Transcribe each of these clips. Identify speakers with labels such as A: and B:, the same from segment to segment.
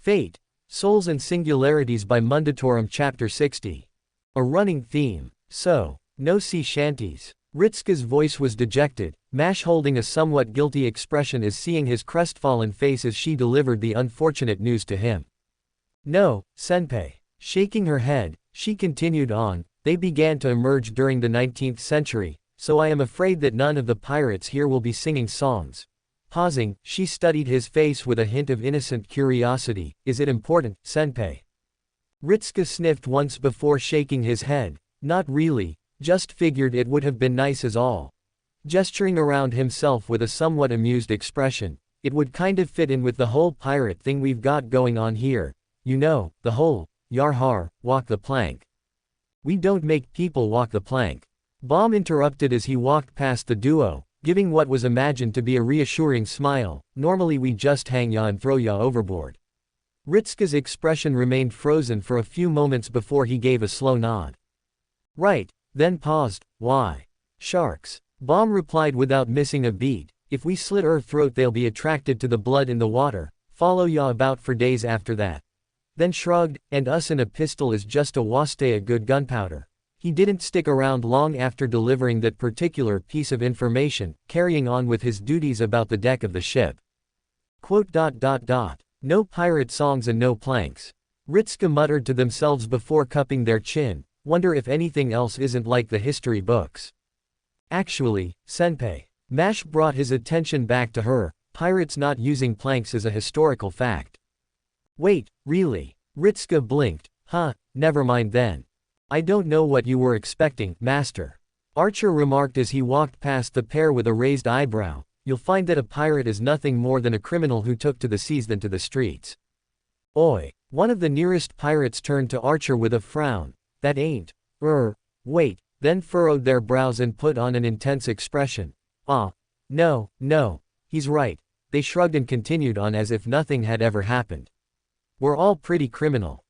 A: Fate, Souls and Singularities by Mundatorem Chapter 60. A running theme. So, no sea shanties. Ritska's voice was dejected, Mash holding a somewhat guilty expression as seeing his crestfallen face as she delivered the unfortunate news to him. No, senpai. Shaking her head, she continued on, they began to emerge during the 19th century, so I am afraid that none of the pirates here will be singing songs. Pausing, she studied his face with a hint of innocent curiosity. Is it important, senpai? Ritska sniffed once before shaking his head. Not really, just figured it would have been nice as all. Gesturing around himself with a somewhat amused expression, it would kind of fit in with the whole pirate thing we've got going on here. You know, the whole, yarhar, walk the plank. We don't make people walk the plank. Baum interrupted as he walked past the duo, giving what was imagined to be a reassuring smile. Normally we just hang ya and throw ya overboard. Ritska's expression remained frozen for a few moments before he gave a slow nod. Right, then paused. Why? Sharks. Baum replied without missing a beat. If we slit her throat they'll be attracted to the blood in the water, follow ya about for days after that. Then shrugged, and us in a pistol is just a waste of good gunpowder. He didn't stick around long after delivering that particular piece of information, carrying on with his duties about the deck of the ship. No pirate songs and no planks. Ritska muttered to themselves before cupping their chin, wonder if anything else isn't like the history books. Actually, senpai. Mash brought his attention back to her, pirates not using planks is a historical fact. Wait, really? Ritska blinked. Huh, never mind then. I don't know what you were expecting, master. Archer remarked as he walked past the pair with a raised eyebrow. You'll find that a pirate is nothing more than a criminal who took to the seas than to the streets. Oi. One of the nearest pirates turned to Archer with a frown. That ain't. Wait, then furrowed their brows and put on an intense expression. No, he's right. They shrugged and continued on as if nothing had ever happened. We're all pretty criminal.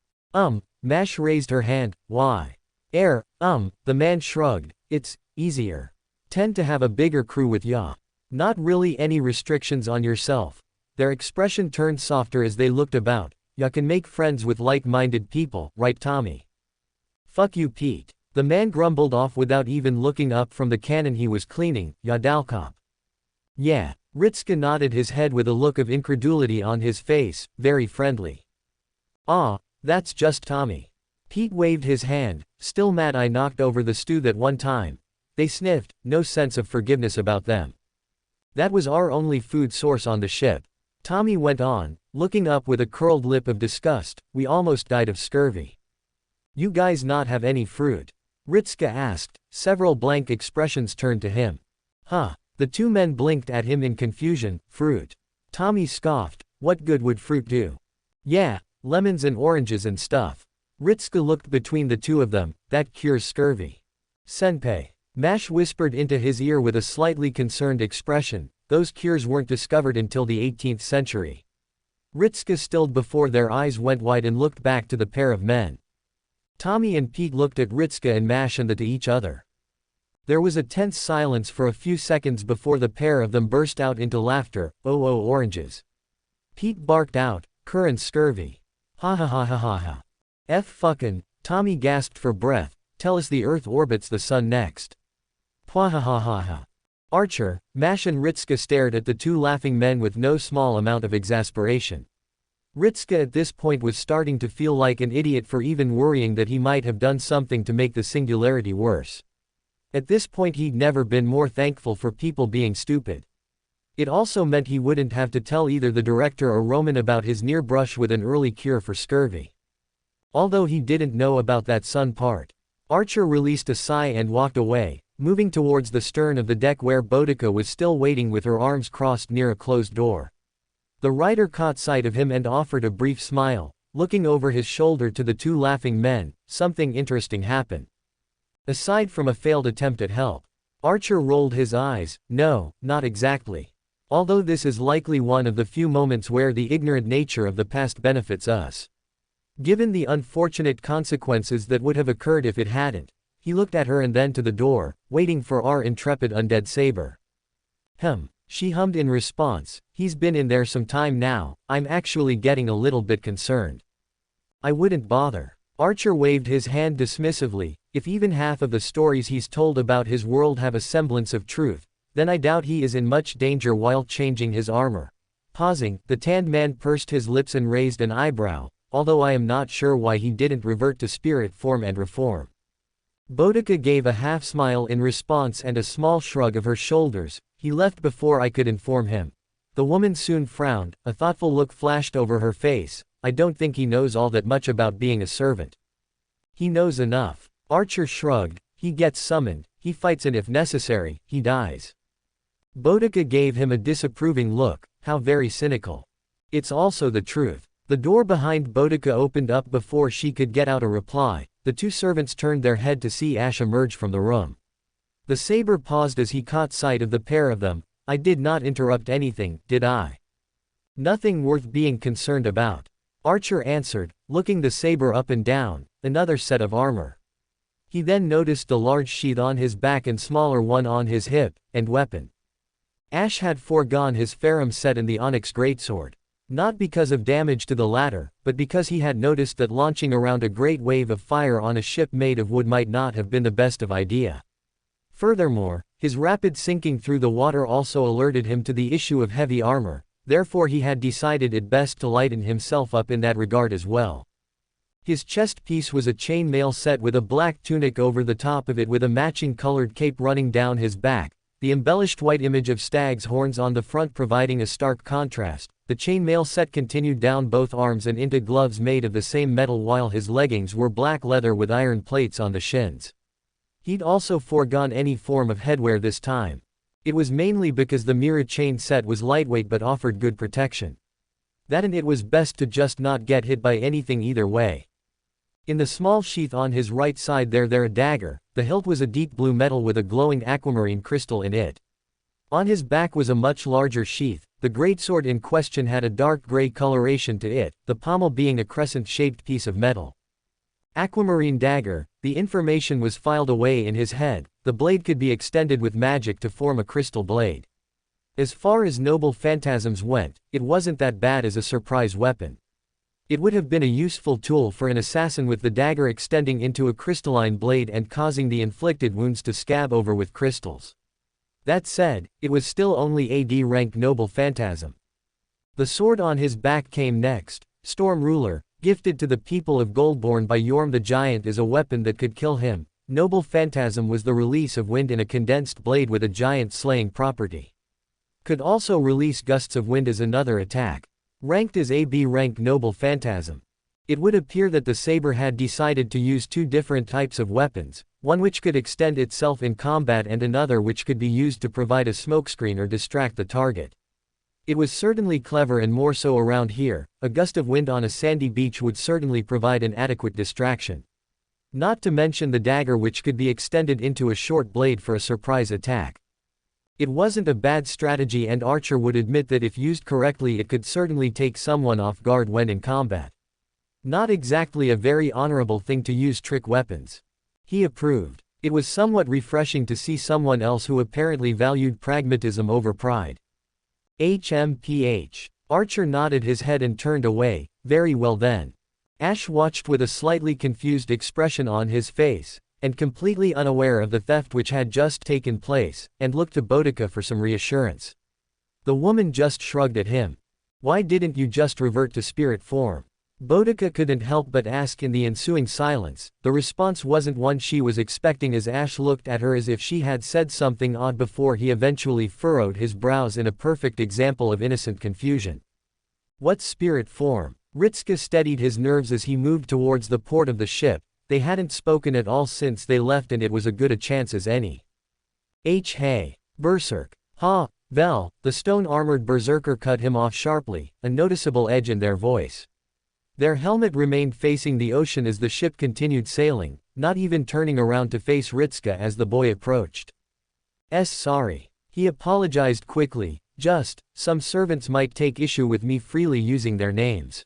A: Mash raised her hand. Why? The man shrugged. It's easier. Tend to have a bigger crew with ya. Not really any restrictions on yourself. Their expression turned softer as they looked about. Ya can make friends with like-minded people, right Tommy? Fuck you Pete. The man grumbled off without even looking up from the cannon he was cleaning. Ya dalcop. Yeah. Ritska nodded his head with a look of incredulity on his face, very friendly. That's just Tommy. Pete waved his hand. Still mad I knocked over the stew that one time. They sniffed, no sense of forgiveness about them. That was our only food source on the ship. Tommy went on, looking up with a curled lip of disgust. We almost died of scurvy. You guys not have any fruit? Ritska asked. Several blank expressions turned to him. Huh. The two men blinked at him in confusion. Fruit. Tommy scoffed. What good would fruit do? Yeah, lemons and oranges and stuff. Ritska looked between the two of them. That cures scurvy. Senpai. Mash whispered into his ear with a slightly concerned expression. Those cures weren't discovered until the 18th century. Ritska stilled before their eyes went wide and looked back to the pair of men. Tommy and Pete looked at Ritska and Mash and to each other. There was a tense silence for a few seconds before the pair of them burst out into laughter. Oranges. Pete barked out, current scurvy. Ha ha ha ha ha ha. F fuckin', Tommy gasped for breath. Tell us the Earth orbits the Sun next. Pwa ha ha ha ha. Archer, Mash and Ritska stared at the two laughing men with no small amount of exasperation. Ritska at this point was starting to feel like an idiot for even worrying that he might have done something to make the singularity worse. At this point he'd never been more thankful for people being stupid. It also meant he wouldn't have to tell either the director or Roman about his near brush with an early cure for scurvy. Although he didn't know about that sun part. Archer released a sigh and walked away, moving towards the stern of the deck where Boudica was still waiting with her arms crossed near a closed door. The writer caught sight of him and offered a brief smile, looking over his shoulder to the two laughing men. Something interesting happened. Aside from a failed attempt at help. Archer rolled his eyes. No, not exactly. Although this is likely one of the few moments where the ignorant nature of the past benefits us. Given the unfortunate consequences that would have occurred if it hadn't, he looked at her and then to the door, waiting for our intrepid undead saber. She hummed in response, "He's been in there some time now, I'm actually getting a little bit concerned." "I wouldn't bother." Archer waved his hand dismissively. "If even half of the stories he's told about his world have a semblance of truth, then I doubt he is in much danger." While changing his armor. Pausing, the tanned man pursed his lips and raised an eyebrow, although I am not sure why he didn't revert to spirit form and reform. Boudica gave a half-smile in response and a small shrug of her shoulders. "He left before I could inform him." The woman soon frowned, a thoughtful look flashed over her face. "I don't think he knows all that much about being a servant." "He knows enough." Archer shrugged. "He gets summoned, he fights, and if necessary, he dies." Boudica gave him a disapproving look. "How very cynical." "It's also the truth." The door behind Boudica opened up before she could get out a reply. The two servants turned their head to see Ash emerge from the room. The saber paused as he caught sight of the pair of them. "I did not interrupt anything, did I?" "Nothing worth being concerned about," Archer answered, looking the saber up and down. "Another set of armor." He then noticed the large sheath on his back and smaller one on his hip, and weapon. Ash had foregone his Ferrum set and the Onyx greatsword. Not because of damage to the latter, but because he had noticed that launching around a great wave of fire on a ship made of wood might not have been the best of idea. Furthermore, his rapid sinking through the water also alerted him to the issue of heavy armor, therefore he had decided it best to lighten himself up in that regard as well. His chest piece was a chainmail set with a black tunic over the top of it with a matching colored cape running down his back, the embellished white image of stag's horns on the front providing a stark contrast. The chainmail set continued down both arms and into gloves made of the same metal, while his leggings were black leather with iron plates on the shins. He'd also foregone any form of headwear this time. It was mainly because the Mira chain set was lightweight but offered good protection. That and it was best to just not get hit by anything either way. In the small sheath on his right side there a dagger, the hilt was a deep blue metal with a glowing aquamarine crystal in it. On his back was a much larger sheath. The greatsword in question had a dark gray coloration to it, the pommel being a crescent-shaped piece of metal. Aquamarine dagger, the information was filed away in his head. The blade could be extended with magic to form a crystal blade. As far as noble phantasms went, it wasn't that bad as a surprise weapon. It would have been a useful tool for an assassin, with the dagger extending into a crystalline blade and causing the inflicted wounds to scab over with crystals. That said, it was still only a D-rank noble phantasm. The sword on his back came next. Storm Ruler, gifted to the people of Goldborn by Yorm the Giant, is a weapon that could kill him. Noble phantasm was the release of wind in a condensed blade with a giant slaying property. Could also release gusts of wind as another attack. Ranked as a B-rank noble phantasm. It would appear that the saber had decided to use two different types of weapons, one which could extend itself in combat and another which could be used to provide a smokescreen or distract the target. It was certainly clever, and more so around here. A gust of wind on a sandy beach would certainly provide an adequate distraction. Not to mention the dagger, which could be extended into a short blade for a surprise attack. It wasn't a bad strategy, and Archer would admit that if used correctly it could certainly take someone off guard when in combat. Not exactly a very honorable thing to use trick weapons. He approved. It was somewhat refreshing to see someone else who apparently valued pragmatism over pride. HMPH. Archer nodded his head and turned away. Very well then. Ash watched with a slightly confused expression on his face, and completely unaware of the theft which had just taken place, and looked to Boudica for some reassurance. The woman just shrugged at him. "Why didn't you just revert to spirit form?" Boudica couldn't help but ask in the ensuing silence. The response wasn't one she was expecting, as Ash looked at her as if she had said something odd before he eventually furrowed his brows in a perfect example of innocent confusion. "What spirit form?" Ritska steadied his nerves as he moved towards the port of the ship. They hadn't spoken at all since they left, and it was as good a chance as any. Hey. Berserk. Ha, Vel, the stone-armored berserker cut him off sharply, a noticeable edge in their voice. Their helmet remained facing the ocean as the ship continued sailing, not even turning around to face Ritska as the boy approached. Sorry. He apologized quickly. Some servants might take issue with me freely using their names.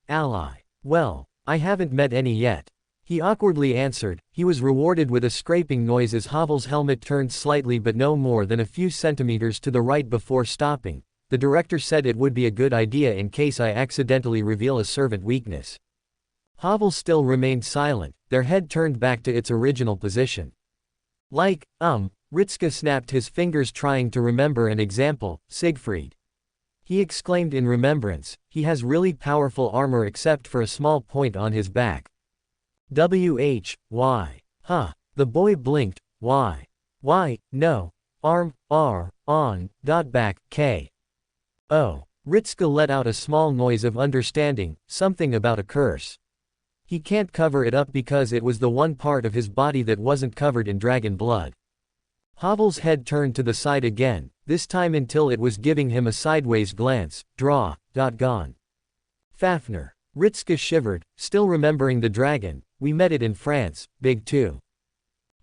A: Ally. Well, I haven't met any yet. He awkwardly answered. He was rewarded with a scraping noise as Havel's helmet turned slightly but no more than a few centimeters to the right before stopping. The director said it would be a good idea in case I accidentally reveal a servant weakness. Havel still remained silent, their head turned back to its original position. Ritzka snapped his fingers trying to remember an example. Siegfried. He exclaimed in remembrance, he has really powerful armor except for a small point on his back. Why? Huh. The boy blinked. Why? Why, no. Arm, on, back, K. Oh. Ritzka let out a small noise of understanding, something about a curse. He can't cover it up because it was the one part of his body that wasn't covered in dragon blood. Havel's head turned to the side again, this time until it was giving him a sideways glance. Gone. Fafnir. Ritzka shivered, still remembering the dragon. We met it in France, big too.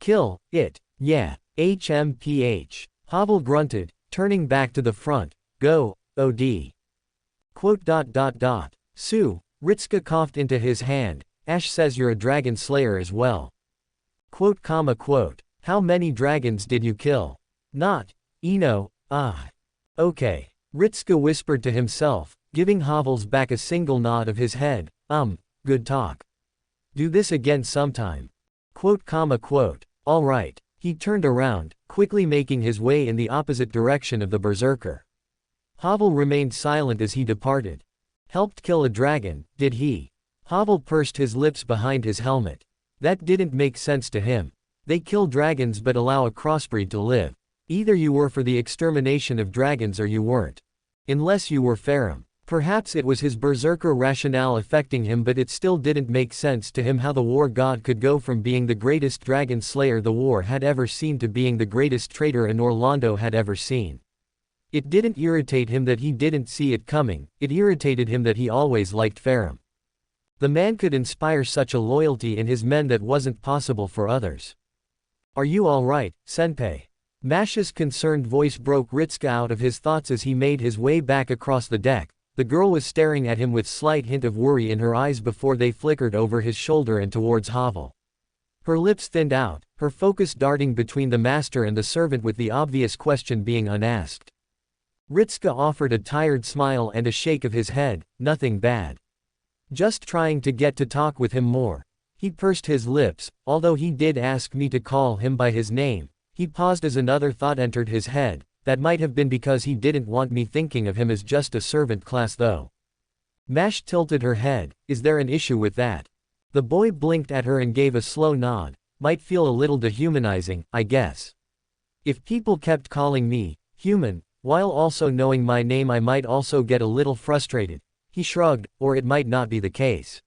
A: Kill it, yeah. HMPH. Havel grunted, turning back to the front. Go, OD. Quote. Sue. Ritzka coughed into his hand. Ash says you're a dragon slayer as well. Quote. How many dragons did you kill? Not. Eno. Okay. Ritzka whispered to himself, giving Havel's back a single nod of his head. Good talk. Do this again sometime. Quote. All right. He turned around, quickly making his way in the opposite direction of the berserker. Havel remained silent as he departed. Helped kill a dragon, did he? Havel pursed his lips behind his helmet. That didn't make sense to him. They kill dragons but allow a crossbreed to live. Either you were for the extermination of dragons or you weren't. Unless you were Farum. Perhaps it was his berserker rationale affecting him, but it still didn't make sense to him how the war god could go from being the greatest dragon slayer the war had ever seen to being the greatest traitor in Orlando had ever seen. It didn't irritate him that he didn't see it coming, it irritated him that he always liked Farum. The man could inspire such a loyalty in his men that wasn't possible for others. Are you all right, Senpai? Mash's concerned voice broke Ritzka out of his thoughts as he made his way back across the deck. The girl was staring at him with slight hint of worry in her eyes before they flickered over his shoulder and towards Havel. Her lips thinned out, her focus darting between the master and the servant with the obvious question being unasked. Ritzka offered a tired smile and a shake of his head. Nothing bad. Just trying to get to talk with him more. He pursed his lips, although he did ask me to call him by his name. He paused as another thought entered his head. That might have been because he didn't want me thinking of him as just a servant class though. Mash tilted her head. Is there an issue with that? The boy blinked at her and gave a slow nod. Might feel a little dehumanizing, I guess. If people kept calling me human, while also knowing my name, I might also get a little frustrated. He shrugged, or it might not be the case.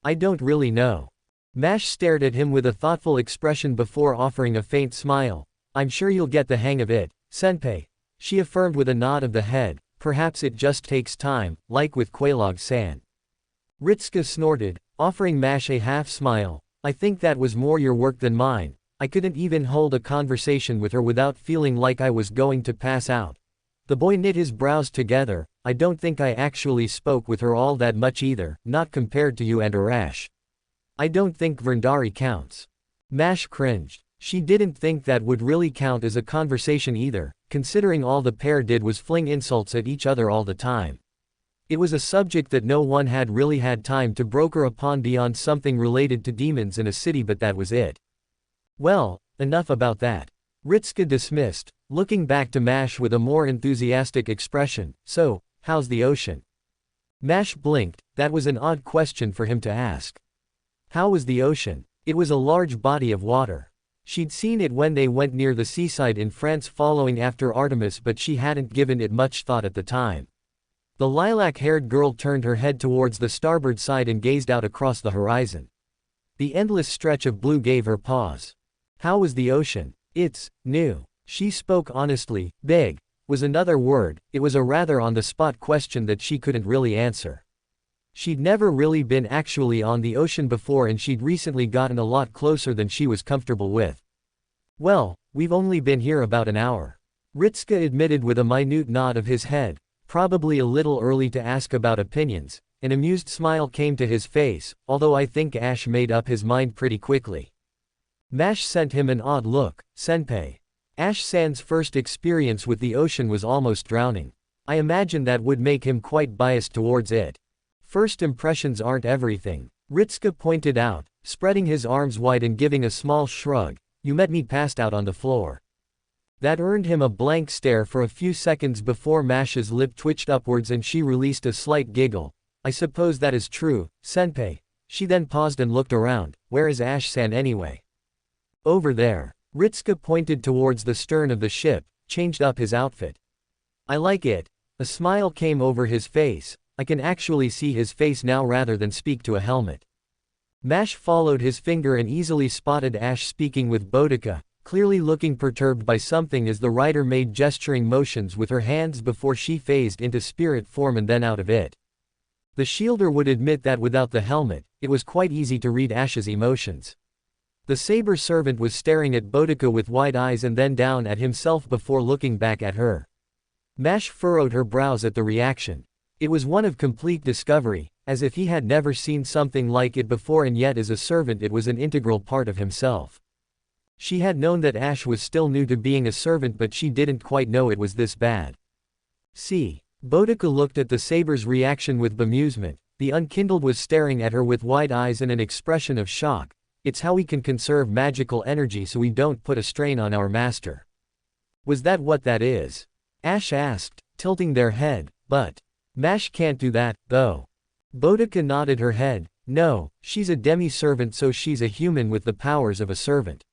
A: I don't really know. Mash stared at him with a thoughtful expression before offering a faint smile. I'm sure you'll get the hang of it, Senpai. She affirmed with a nod of the head. Perhaps it just takes time, like with Quelaag-san. Ritzka snorted, offering Mash a half smile. I think that was more your work than mine. I couldn't even hold a conversation with her without feeling like I was going to pass out. The boy knit his brows together. I don't think I actually spoke with her all that much either, not compared to you and Arash. I don't think Verndari counts. Mash cringed. She didn't think that would really count as a conversation either, considering all the pair did was fling insults at each other all the time. It was a subject that no one had really had time to broker upon beyond something related to demons in a city, but that was it. Well, enough about that. Ritzka dismissed, looking back to Mash with a more enthusiastic expression. So, how's the ocean? Mash blinked. That was an odd question for him to ask. How was the ocean? It was a large body of water. She'd seen it when they went near the seaside in France following after Artemis, but she hadn't given it much thought at the time. The lilac-haired girl turned her head towards the starboard side and gazed out across the horizon. The endless stretch of blue gave her pause. How was the ocean? It's new. She spoke honestly. Big was another word. It was a rather on-the-spot question that she couldn't really answer. She'd never really been actually on the ocean before, and she'd recently gotten a lot closer than she was comfortable with. Well, we've only been here about an hour. Ritzka admitted with a minute nod of his head. Probably a little early to ask about opinions, An amused smile came to his face, although I think Ash made up his mind pretty quickly. Mash sent him an odd look. Senpai. Ash-san's first experience with the ocean was almost drowning. I imagine that would make him quite biased towards it. First impressions aren't everything. Ritsuka pointed out, spreading his arms wide and giving a small shrug. You met me passed out on the floor. That earned him a blank stare for a few seconds before Mash's lip twitched upwards and she released a slight giggle. I suppose that is true, senpai. She then paused and looked around. Where is Ash-san anyway? Over there. Ritsuka pointed towards the stern of the ship, changed up his outfit. I like it. A smile came over his face. I can actually see his face now rather than speak to a helmet. Mash followed his finger and easily spotted Ash speaking with Boudica, clearly looking perturbed by something as the writer made gesturing motions with her hands before she phased into spirit form and then out of it. The shielder would admit that without the helmet, it was quite easy to read Ash's emotions. The saber servant was staring at Boudica with wide eyes and then down at himself before looking back at her. Mash furrowed her brows at the reaction. It was one of complete discovery, as if he had never seen something like it before, and yet as a servant it was an integral part of himself. She had known that Ash was still new to being a servant, but she didn't quite know it was this bad. See. Boudica looked at the saber's reaction with bemusement. The unkindled was staring at her with wide eyes and an expression of shock. It's how we can conserve magical energy so we don't put a strain on our master. Was that what that is? Ash asked, tilting their head. But Mash can't do that, though. Boudica nodded her head. No, she's a demi-servant, so she's a human with the powers of a servant.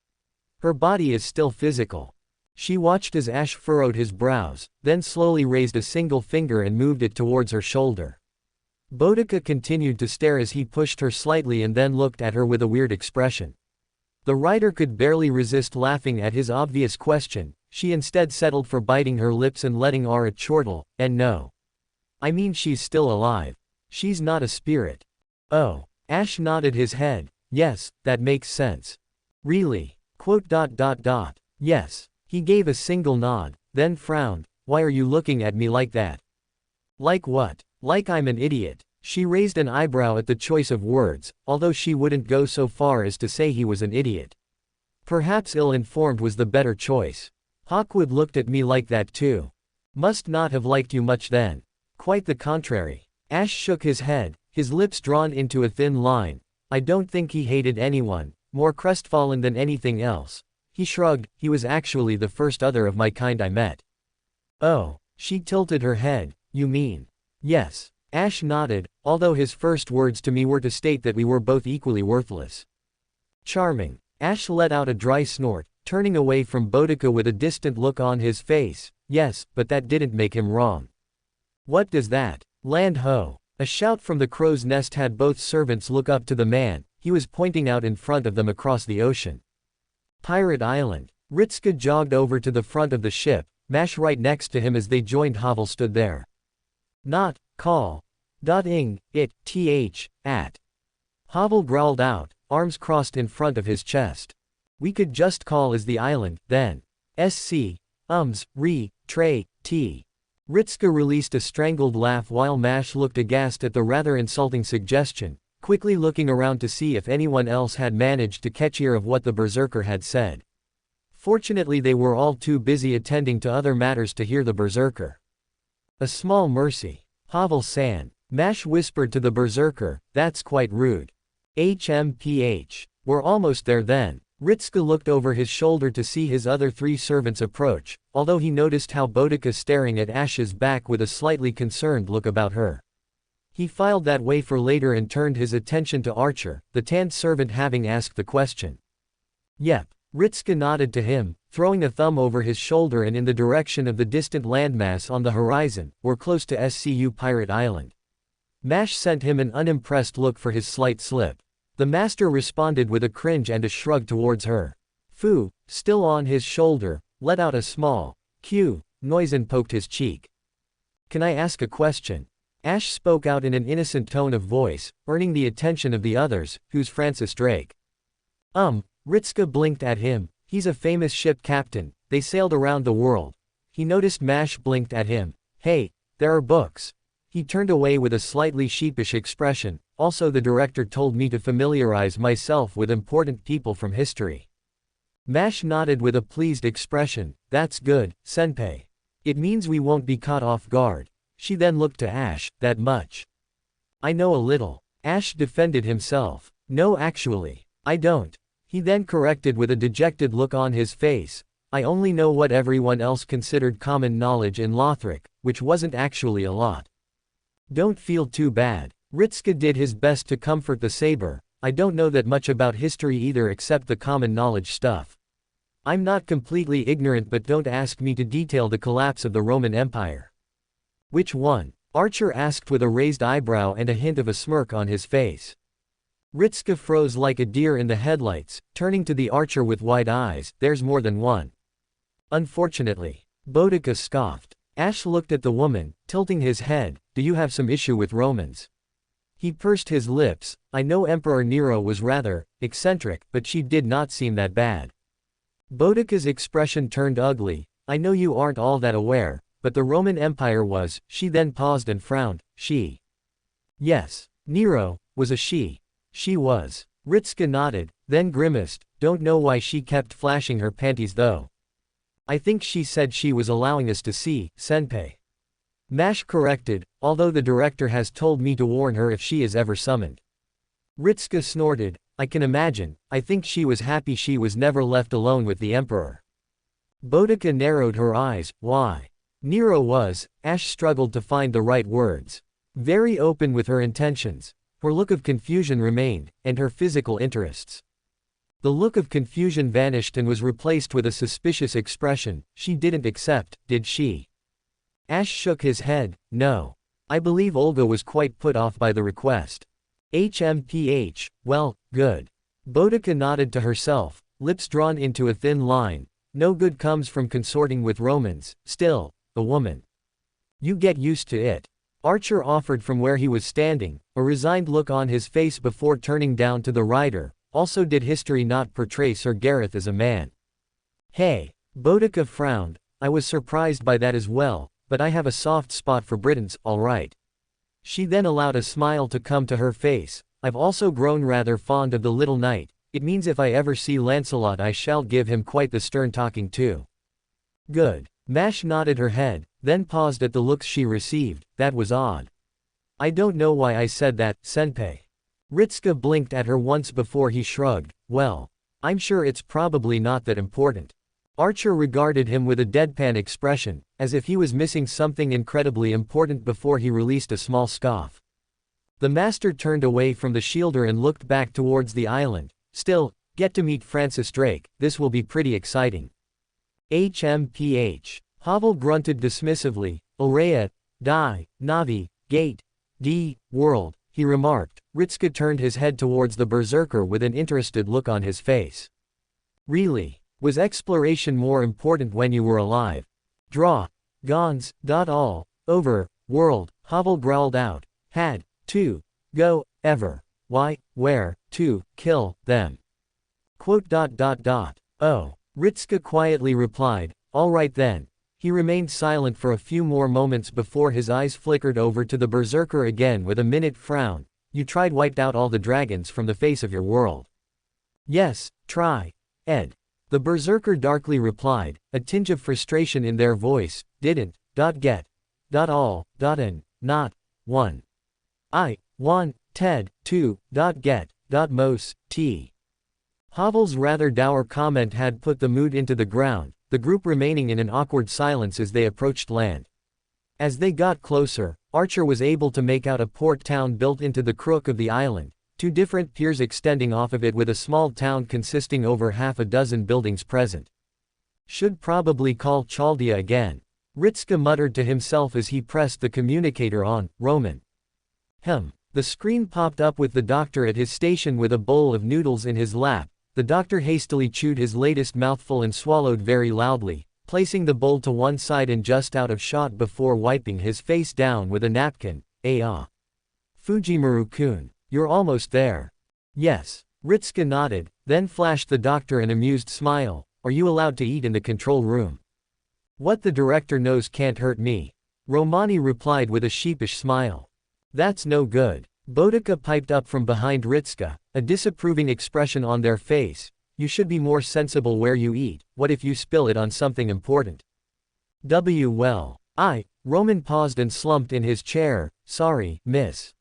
A: Her body is still physical. She watched as Ash furrowed his brows, then slowly raised a single finger and moved it towards her shoulder. Boudica continued to stare as he pushed her slightly and then looked at her with a weird expression. The writer could barely resist laughing at his obvious question. She instead settled for biting her lips and letting out a chortle. And no. I mean, she's still alive. She's not a spirit. Oh. Ash nodded his head. Yes, that makes sense. Really? Yes. He gave a single nod, then frowned. Why are you looking at me like that? Like what? Like I'm an idiot. She raised an eyebrow at the choice of words, although she wouldn't go so far as to say he was an idiot. Perhaps ill-informed was the better choice. Hawkwood looked at me like that too. Must not have liked you much then. Quite the contrary. Ash shook his head, his lips drawn into a thin line. I don't think he hated anyone, more crestfallen than anything else. He shrugged. He was actually the first other of my kind I met. Oh. She tilted her head. You mean? Yes. Ash nodded, although his first words to me were to state that we were both equally worthless. Charming. Ash let out a dry snort, turning away from Boudica with a distant look on his face. Yes, but that didn't make him wrong. What does that? Land ho. A shout from the crow's nest had both servants look up to the man. He was pointing out in front of them across the ocean. Pirate Island. Ritsuka jogged over to the front of the ship, Mash right next to him as they joined. Havel stood there. Not, call. Ing, it, at. Havel growled out, arms crossed in front of his chest. We could just call as the island, then. T. Ritsuka released a strangled laugh while Mash looked aghast at the rather insulting suggestion, quickly looking around to see if anyone else had managed to catch ear of what the berserker had said. Fortunately they were all too busy attending to other matters to hear the berserker. A small mercy. Havel-san. Mash whispered to the berserker, that's quite rude. HMPH. We're almost there then. Ritsuka looked over his shoulder to see his other three servants approach, although he noticed how Boudica staring at Ash's back with a slightly concerned look about her. He filed that way for later and turned his attention to Archer, the tanned servant, having asked the question. Yep. Ritsuka nodded to him, throwing a thumb over his shoulder and in the direction of the distant landmass on the horizon. We're close to SCU Pirate Island. Mash sent him an unimpressed look for his slight slip. The master responded with a cringe and a shrug towards her. Fu, still on his shoulder, let out a small noise and poked his cheek. Can I ask a question? Ash spoke out in an innocent tone of voice, earning the attention of the others. Who's Francis Drake? Ritsuka blinked at him. He's a famous ship captain, they sailed around the world. He noticed Mash blinked at him. Hey, there are books. He turned away with a slightly sheepish expression. Also, the director told me to familiarize myself with important people from history. Mash nodded with a pleased expression. That's good, senpai. It means we won't be caught off guard. She then looked to Ash. That much? I know a little. Ash defended himself. No, actually, I don't. He then corrected with a dejected look on his face. I only know what everyone else considered common knowledge in Lothric, which wasn't actually a lot. Don't feel too bad. Ritsuka did his best to comfort the saber. I don't know that much about history either except the common knowledge stuff. I'm not completely ignorant, but don't ask me to detail the collapse of the Roman Empire. Which one? Archer asked with a raised eyebrow and a hint of a smirk on his face. Ritsuka froze like a deer in the headlights, turning to the archer with wide eyes. There's more than one. Unfortunately. Boudica scoffed. Ash looked at the woman, tilting his head. Do you have some issue with Romans? He pursed his lips. I know Emperor Nero was rather eccentric, but she did not seem that bad. Boudica's expression turned ugly. I know you aren't all that aware, but the Roman Empire was. She then paused and frowned. She. Yes. Nero was a she. She was. Ritsuka nodded, then grimaced. Don't know why she kept flashing her panties though. I think she said she was allowing us to see, senpai. Mash corrected, although the director has told me to warn her if she is ever summoned. Ritsuka snorted. I can imagine. I think she was happy she was never left alone with the emperor. Boudica narrowed her eyes. Why? Nero was. Ash struggled to find the right words. Very open with her intentions. Her look of confusion remained, and her physical interests. The look of confusion vanished and was replaced with a suspicious expression. She didn't accept, did she? Ash shook his head. No. I believe Olga was quite put off by the request. HMPH, well, good. Boudica nodded to herself, lips drawn into a thin line. No good comes from consorting with Romans. Still, a woman. You get used to it. Archer offered from where he was standing, a resigned look on his face before turning down to the writer. Also, did history not portray Sir Gareth as a man? Hey. Boudica frowned. I was surprised by that as well, but I have a soft spot for Britons, alright. She then allowed a smile to come to her face. I've also grown rather fond of the little knight. It means if I ever see Lancelot I shall give him quite the stern talking to. Good. Mash nodded her head, then paused at the looks she received. That was odd. I don't know why I said that, senpai. Ritsuka blinked at her once before he shrugged. Well, I'm sure it's probably not that important. Archer regarded him with a deadpan expression, as if he was missing something incredibly important before he released a small scoff. The master turned away from the shielder and looked back towards the island. Still, get to meet Francis Drake, this will be pretty exciting. HMPH. Havel grunted dismissively. Aurea, die, Navi, gate, D, world, he remarked. Ritsuka turned his head towards the berserker with an interested look on his face. Really? Was exploration more important when you were alive? Draw. Gons. All. Over. World. Havel growled out. Had. To. Go. Ever. Why. Where. To. Kill. Them. Quote. Oh. Ritsuka quietly replied. Alright then. He remained silent for a few more moments before his eyes flickered over to the berserker again with a minute frown. You tried wiped out all the dragons from the face of your world. Yes, try. Ed. The berserker darkly replied, a tinge of frustration in their voice. Didn't. Get. All. And. Not. One. I. Want. Ted. To. Get. Most. T. Havel's rather dour comment had put the mood into the ground, the group remaining in an awkward silence as they approached land. As they got closer, Archer was able to make out a port town built into the crook of the island, two different piers extending off of it with a small town consisting over half a dozen buildings present. Should probably call Chaldea again. Ritsuka muttered to himself as he pressed the communicator on, Roman. The screen popped up with the doctor at his station with a bowl of noodles in his lap. The doctor hastily chewed his latest mouthful and swallowed very loudly, placing the bowl to one side and just out of shot before wiping his face down with a napkin. Fujimaru-kun, you're almost there. Yes. Ritsuka nodded, then flashed the doctor an amused smile. Are you allowed to eat in the control room? What the director knows can't hurt me. Romani replied with a sheepish smile. That's no good. Boudica piped up from behind Ritska, a disapproving expression on their face. You should be more sensible where you eat. What if you spill it on something important? Well. Roman paused and slumped in his chair. Sorry, miss.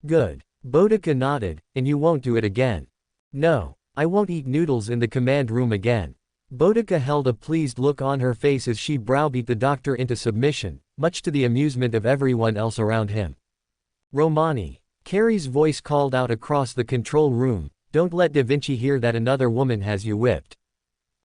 A: Good. Boudica nodded. And you won't do it again? No. I won't eat noodles in the command room again. Boudica held a pleased look on her face as she browbeat the doctor into submission, much to the amusement of everyone else around him. Romani. Carrie's voice called out across the control room, don't let Da Vinci hear that another woman has you whipped.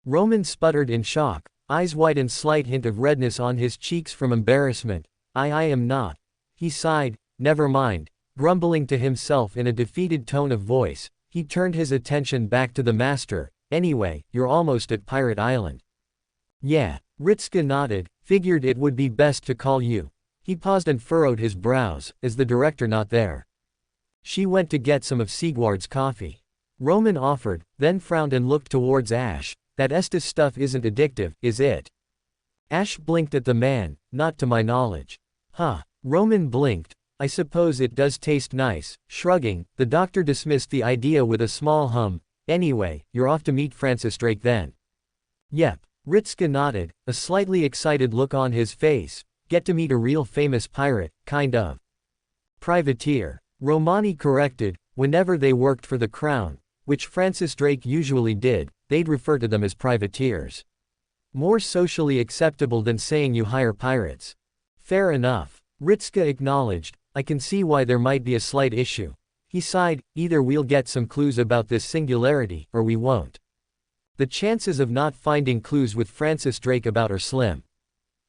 A: Roman sputtered in shock, eyes wide and slight hint of redness on his cheeks from embarrassment. I am not. He sighed, never mind, grumbling to himself in a defeated tone of voice. He turned his attention back to the master. Anyway, you're almost at Pirate Island. Yeah. Ritska nodded, figured it would be best to call you. He paused and furrowed his brows, is the director not there? She went to get some of Sigward's coffee. Roman offered, then frowned and looked towards Ash. That Estes stuff isn't addictive, is it? Ash blinked at the man, not to my knowledge. Huh. Roman blinked. I suppose it does taste nice. Shrugging, the doctor dismissed the idea with a small hum. Anyway, you're off to meet Francis Drake then. Yep. Ritska nodded, a slightly excited look on his face. Get to meet a real famous pirate, kind of. Privateer. Romani corrected, whenever they worked for the crown, which Francis Drake usually did, they'd refer to them as privateers. More socially acceptable than saying you hire pirates. Fair enough. Ritska acknowledged, I can see why there might be a slight issue. He sighed, either we'll get some clues about this singularity, or we won't. The chances of not finding clues with Francis Drake about are slim.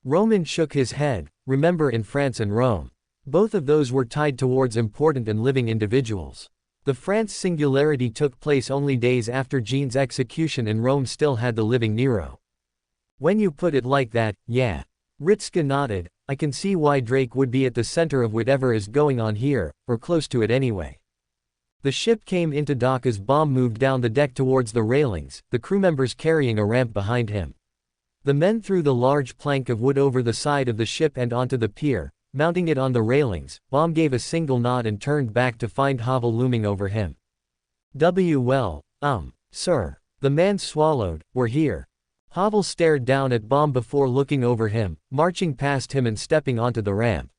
A: Roman shook his head, remember in France and Rome. Both of those were tied towards important and living individuals. The France singularity took place only days after Jean's execution and Rome still had the living Nero. When you put it like that, yeah. Ritska nodded, I can see why Drake would be at the center of whatever is going on here, or close to it anyway. The ship came into dock as Baum moved down the deck towards the railings, the crew members carrying a ramp behind him. The men threw the large plank of wood over the side of the ship and onto the pier, mounting it on the railings. Baum gave a single nod and turned back to find Havel looming over him. Well, sir. The man swallowed, we're here. Havel stared down at Baum before looking over him, marching past him and stepping onto the ramp.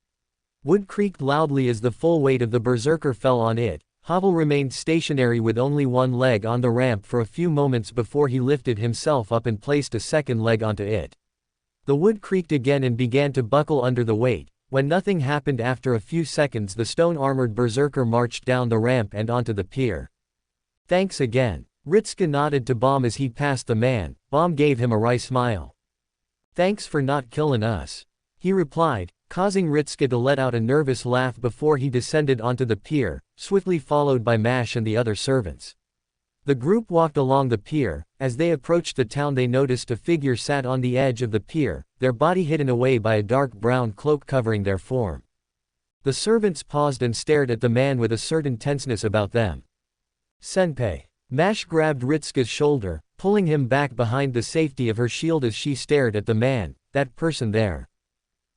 A: Wood creaked loudly as the full weight of the berserker fell on it. Havel remained stationary with only one leg on the ramp for a few moments before he lifted himself up and placed a second leg onto it. The wood creaked again and began to buckle under the weight. When nothing happened after a few seconds, the stone-armored berserker marched down the ramp and onto the pier. Thanks again. Ritska nodded to Baum as he passed the man. Baum gave him a wry smile. Thanks for not killing us. He replied, causing Ritska to let out a nervous laugh before he descended onto the pier, swiftly followed by Mash and the other servants. The group walked along the pier. As they approached the town, they noticed a figure sat on the edge of the pier, their body hidden away by a dark brown cloak covering their form. The servants paused and stared at the man with a certain tenseness about them. Senpei. Mash grabbed Ritska's shoulder, pulling him back behind the safety of her shield as she stared at the man. That person there.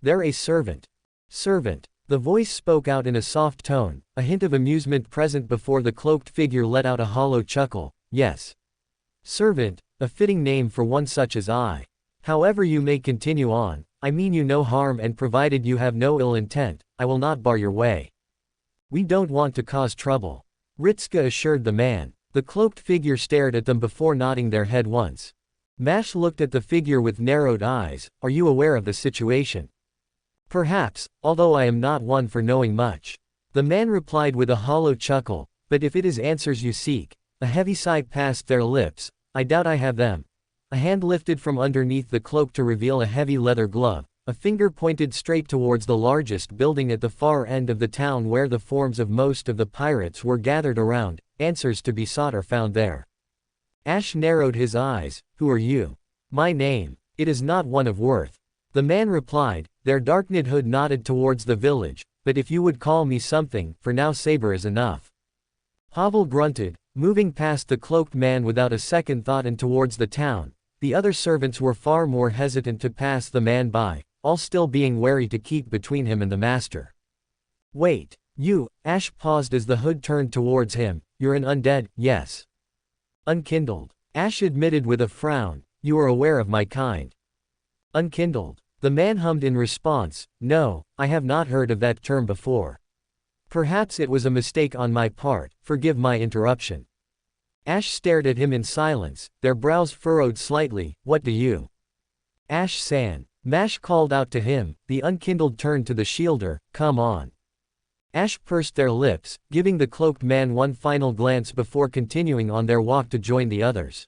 A: They're a servant. Servant. The voice spoke out in a soft tone, a hint of amusement present before the cloaked figure let out a hollow chuckle. Yes. Servant, a fitting name for one such as I. However, you may continue on. I mean you no harm, and provided you have no ill intent, I will not bar your way. We don't want to cause trouble. Ritska assured the man. The cloaked figure stared at them before nodding their head once. Mash looked at the figure with narrowed eyes. Are you aware of the situation? Perhaps, although I am not one for knowing much. The man replied with a hollow chuckle, but if it is answers you seek. A heavy sigh passed their lips. I doubt I have them. A hand lifted from underneath the cloak to reveal a heavy leather glove. A finger pointed straight towards the largest building at the far end of the town where the forms of most of the pirates were gathered around. Answers to be sought are found there. Ash narrowed his eyes. Who are you? My name. It is not one of worth. The man replied. Their dark-knit hood nodded towards the village, but if you would call me something, for now Saber is enough. Havel grunted, moving past the cloaked man without a second thought and towards the town. The other servants were far more hesitant to pass the man by. all still being wary to keep between him and the master. Wait, you, Ash paused as the hood turned towards him, you're an undead, yes. Unkindled. Ash admitted with a frown, you are aware of my kind. Unkindled. The man hummed in response, no, I have not heard of that term before. Perhaps it was a mistake on my part, forgive my interruption. Ash stared at him in silence, their brows furrowed slightly, what do you? Ash-san. Mash called out to him, the unkindled turned to the shielder, come on. Ash pursed their lips, giving the cloaked man one final glance before continuing on their walk to join the others.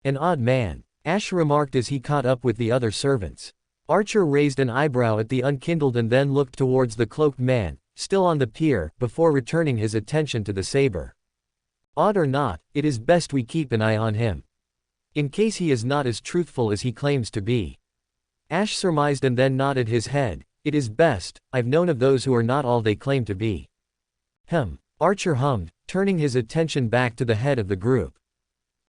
A: An odd man, Ash remarked as he caught up with the other servants. Archer raised an eyebrow at the unkindled and then looked towards the cloaked man, still on the pier, before returning his attention to the saber. Odd or not, it is best we keep an eye on him. In case he is not as truthful as he claims to be. Ash surmised and then nodded his head, it is best, I've known of those who are not all they claim to be. Archer hummed, turning his attention back to the head of the group.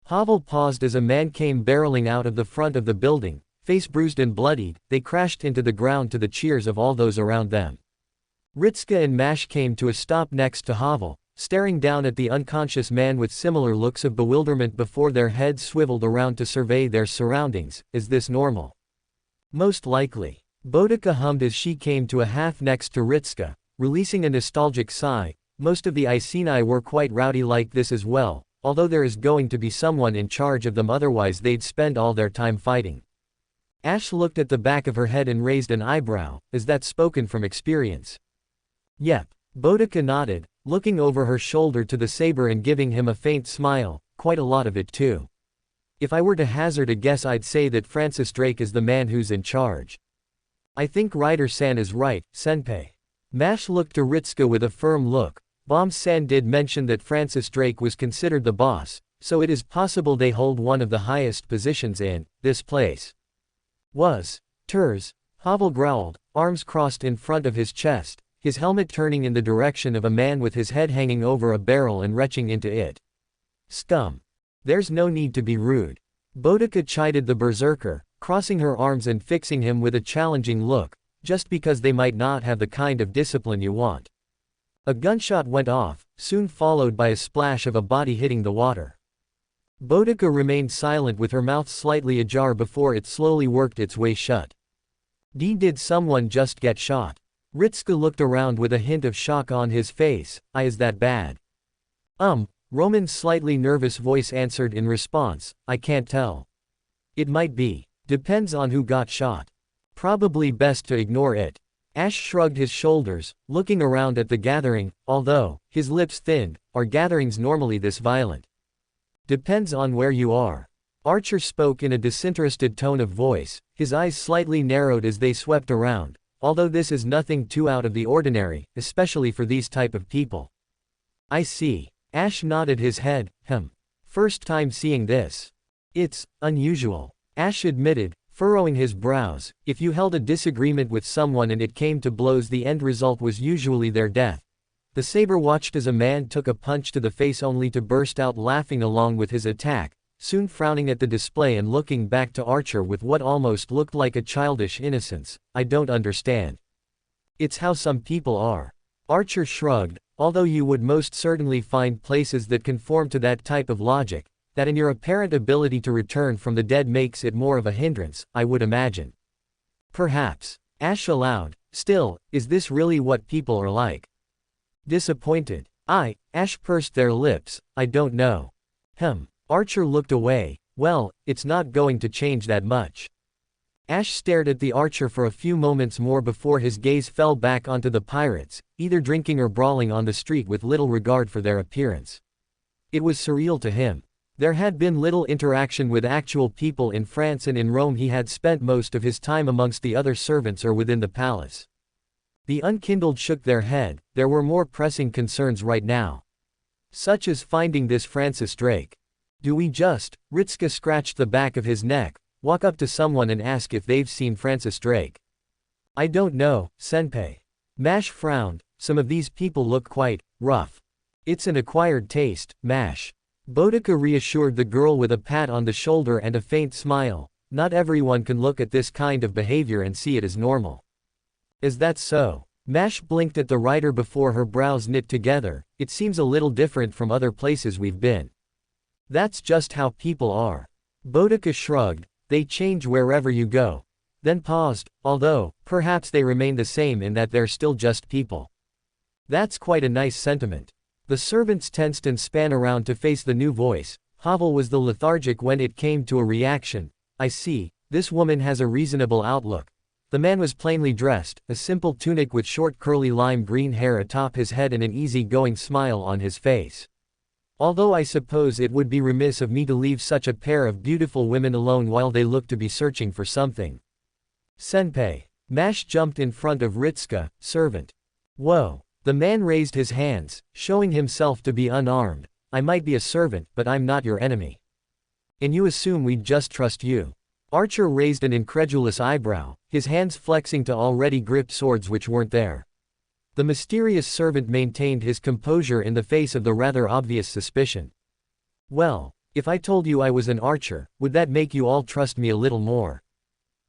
A: Havel paused as a man came barreling out of the front of the building, face bruised and bloodied, they crashed into the ground to the cheers of all those around them. Ritska and Mash came to a stop next to Havel, staring down at the unconscious man with similar looks of bewilderment before their heads swiveled around to survey their surroundings, is this normal? Most likely. Boudica hummed as she came to a half next to Ritska, releasing a nostalgic sigh, most of the Iceni were quite rowdy like this as well, although there is going to be someone in charge of them otherwise they'd spend all their time fighting. Ash looked at the back of her head and raised an eyebrow, is that spoken from experience? Yep. Boudica nodded, looking over her shoulder to the saber and giving him a faint smile, quite a lot of it too. If I were to hazard a guess I'd say that Francis Drake is the man who's in charge. I think Ryder-san is right, senpai. Mash looked to Ritska with a firm look. Bomb-san did mention that Francis Drake was considered the boss, so it is possible they hold one of the highest positions in this place. Havel growled, arms crossed in front of his chest, his helmet turning in the direction of a man with his head hanging over a barrel and retching into it. Scum. There's no need to be rude. Boudica chided the berserker, crossing her arms and fixing him with a challenging look, just because they might not have the kind of discipline you want. A gunshot went off, soon followed by a splash of a body hitting the water. Boudica remained silent with her mouth slightly ajar before it slowly worked its way shut. Did someone just get shot? Ritska looked around with a hint of shock on his face, is that bad? Roman's slightly nervous voice answered in response, I can't tell. It might be. Depends on who got shot. Probably best to ignore it. Ash shrugged his shoulders, looking around at the gathering, although, his lips thinned, are gatherings normally this violent? Depends on where you are. Archer spoke in a disinterested tone of voice, his eyes slightly narrowed as they swept around, although this is nothing too out of the ordinary, especially for these type of people. I see. Ash nodded his head, First time seeing this. It's unusual. Ash admitted, furrowing his brows, if you held a disagreement with someone and it came to blows the end result was usually their death. The saber watched as a man took a punch to the face only to burst out laughing along with his attack, soon frowning at the display and looking back to Archer with what almost looked like a childish innocence, I don't understand. It's how some people are. Archer shrugged, although you would most certainly find places that conform to that type of logic. That in your apparent ability to return from the dead makes it more of a hindrance, I would imagine. Perhaps. Ash allowed, still, is this really what people are like? Disappointed. Ash pursed their lips, I don't know. Archer looked away, well, it's not going to change that much. Ash stared at the archer for a few moments more before his gaze fell back onto the pirates, either drinking or brawling on the street with little regard for their appearance. It was surreal to him. There had been little interaction with actual people in France and in Rome he had spent most of his time amongst the other servants or within the palace. The unkindled shook their head, there were more pressing concerns right now. Such as finding this Francis Drake. Do we just, Ritska scratched the back of his neck, walk up to someone and ask if they've seen Francis Drake? I don't know, senpai. Mash frowned, some of these people look quite rough. It's an acquired taste, Mash. Boudica reassured the girl with a pat on the shoulder and a faint smile. Not everyone can look at this kind of behavior and see it as normal. Is that so? Mash blinked at the writer before her brows knit together. It seems a little different from other places we've been. That's just how people are. Boudica shrugged. They change wherever you go. Then paused, although, perhaps they remain the same in that they're still just people. That's quite a nice sentiment. The servants tensed and span around to face the new voice. Havel was the lethargic when it came to a reaction. I see, this woman has a reasonable outlook. The man was plainly dressed, a simple tunic with short curly lime green hair atop his head and an easy-going smile on his face. Although I suppose it would be remiss of me to leave such a pair of beautiful women alone while they look to be searching for something. Senpai. Mash jumped in front of Ritsuka, servant. Whoa. The man raised his hands, showing himself to be unarmed. I might be a servant, but I'm not your enemy. And you assume we'd just trust you? Archer raised an incredulous eyebrow, his hands flexing to already gripped swords which weren't there. The mysterious servant maintained his composure in the face of the rather obvious suspicion. Well, if I told you I was an archer, would that make you all trust me a little more?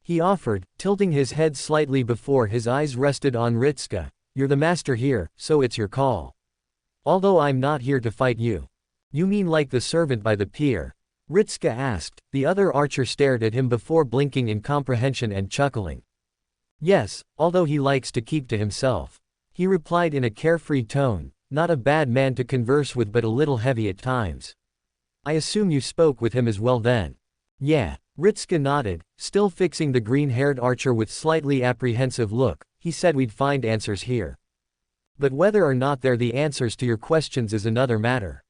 A: He offered, tilting his head slightly before his eyes rested on Ritsuka. You're the master here, so it's your call. Although I'm not here to fight you. You mean like the servant by the pier? Ritsuka asked. The other archer stared at him before blinking in comprehension and chuckling. Yes, although he likes to keep to himself. He replied in a carefree tone, not a bad man to converse with but a little heavy at times. I assume you spoke with him as well then. Yeah. Ritsuka nodded, still fixing the green-haired archer with slightly apprehensive look. He said we'd find answers here. But whether or not they're the answers to your questions is another matter.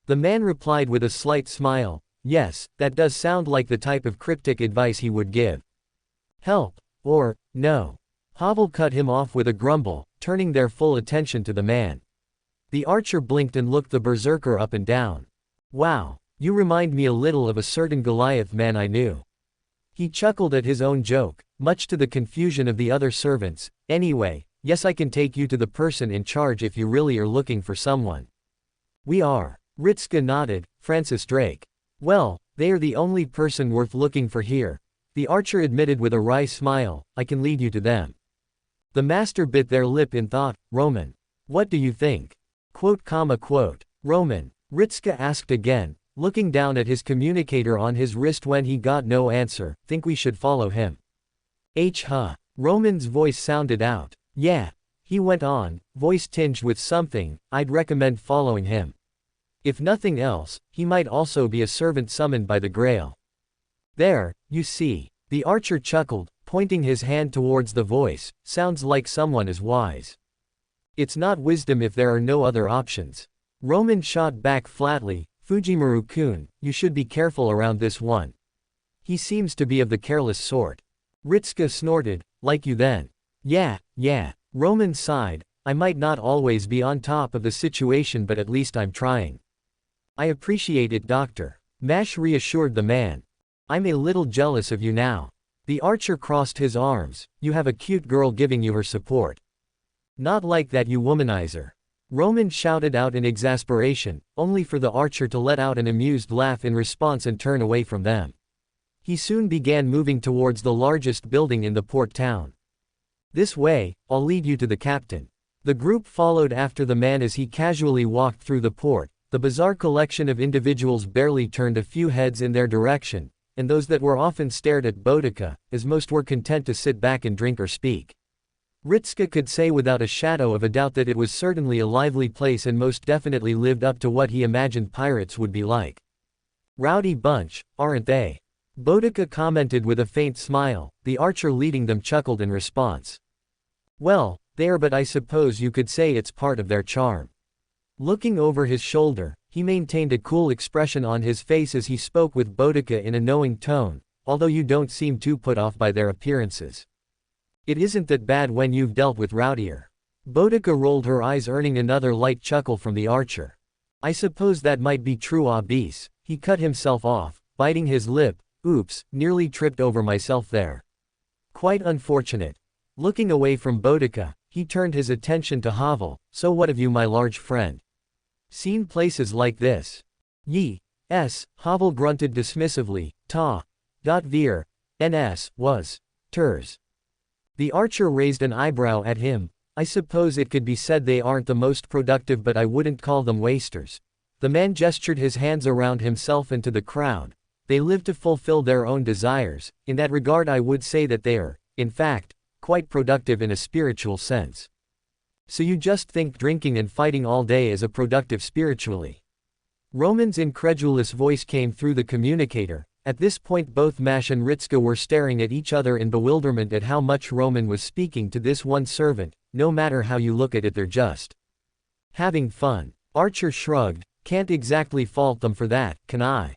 A: The man replied with a slight smile. Yes, that does sound like the type of cryptic advice he would give. Help. Or, no. Havel cut him off with a grumble, turning their full attention to the man. The archer blinked and looked the berserker up and down. Wow. You remind me a little of a certain Goliath man I knew. He chuckled at his own joke, much to the confusion of the other servants. Anyway, yes, I can take you to the person in charge if you really are looking for someone. We are. Ritsuka nodded. Francis Drake. Well, they are the only person worth looking for here. The archer admitted with a wry smile. I can lead you to them. The master bit their lip in thought. Roman. What do you think? Quote. Roman. Ritsuka asked again, looking down at his communicator on his wrist when he got no answer. Think we should follow him? Roman's voice sounded out. Yeah. He went on, voice tinged with something. I'd recommend following him. If nothing else, he might also be a servant summoned by the Grail. There, you see. The archer chuckled, pointing his hand towards the voice. Sounds like someone is wise. It's not wisdom if there are no other options. Roman shot back flatly. Fujimaru-kun, you should be careful around this one. He seems to be of the careless sort. Ritsuka snorted. Like you then. Yeah. Roman sighed. I might not always be on top of the situation, but at least I'm trying. I appreciate it, Doctor. Mash reassured the man. I'm a little jealous of you now. The archer crossed his arms. You have a cute girl giving you her support. Not like that, you womanizer. Roman shouted out in exasperation, only for the archer to let out an amused laugh in response and turn away from them. He soon began moving towards the largest building in the port town. This way, I'll lead you to the captain. The group followed after the man as he casually walked through the port. The bizarre collection of individuals barely turned a few heads in their direction, and those that were often stared at Boudica, as most were content to sit back and drink or speak. Ritsuka could say without a shadow of a doubt that it was certainly a lively place and most definitely lived up to what he imagined pirates would be like. Rowdy bunch, aren't they? Boudica commented with a faint smile. The archer leading them chuckled in response. Well, they are, but I suppose you could say it's part of their charm. Looking over his shoulder, he maintained a cool expression on his face as he spoke with Boudica in a knowing tone, although you don't seem too put off by their appearances. It isn't that bad when you've dealt with Rowdier. Boudica rolled her eyes, earning another light chuckle from the archer. I suppose that might be true, Abis. He cut himself off, biting his lip. Oops, nearly tripped over myself there. Quite unfortunate. Looking away from Boudica, he turned his attention to Havel. So what of you, my large friend? Seen places like this? Yes, Havel grunted dismissively. Vir. Ns. Was. Ters. The archer raised an eyebrow at him. I suppose it could be said they aren't the most productive, but I wouldn't call them wasters. The man gestured his hands around himself and to the crowd. They live to fulfill their own desires. In that regard I would say that they are, in fact, quite productive in a spiritual sense. So you just think drinking and fighting all day is a productive spiritually? Roman's incredulous voice came through the communicator. At this point both Mash and Ritska were staring at each other in bewilderment at how much Roman was speaking to this one servant. No matter how you look at it, they're just having fun. Archer shrugged. Can't exactly fault them for that, can I?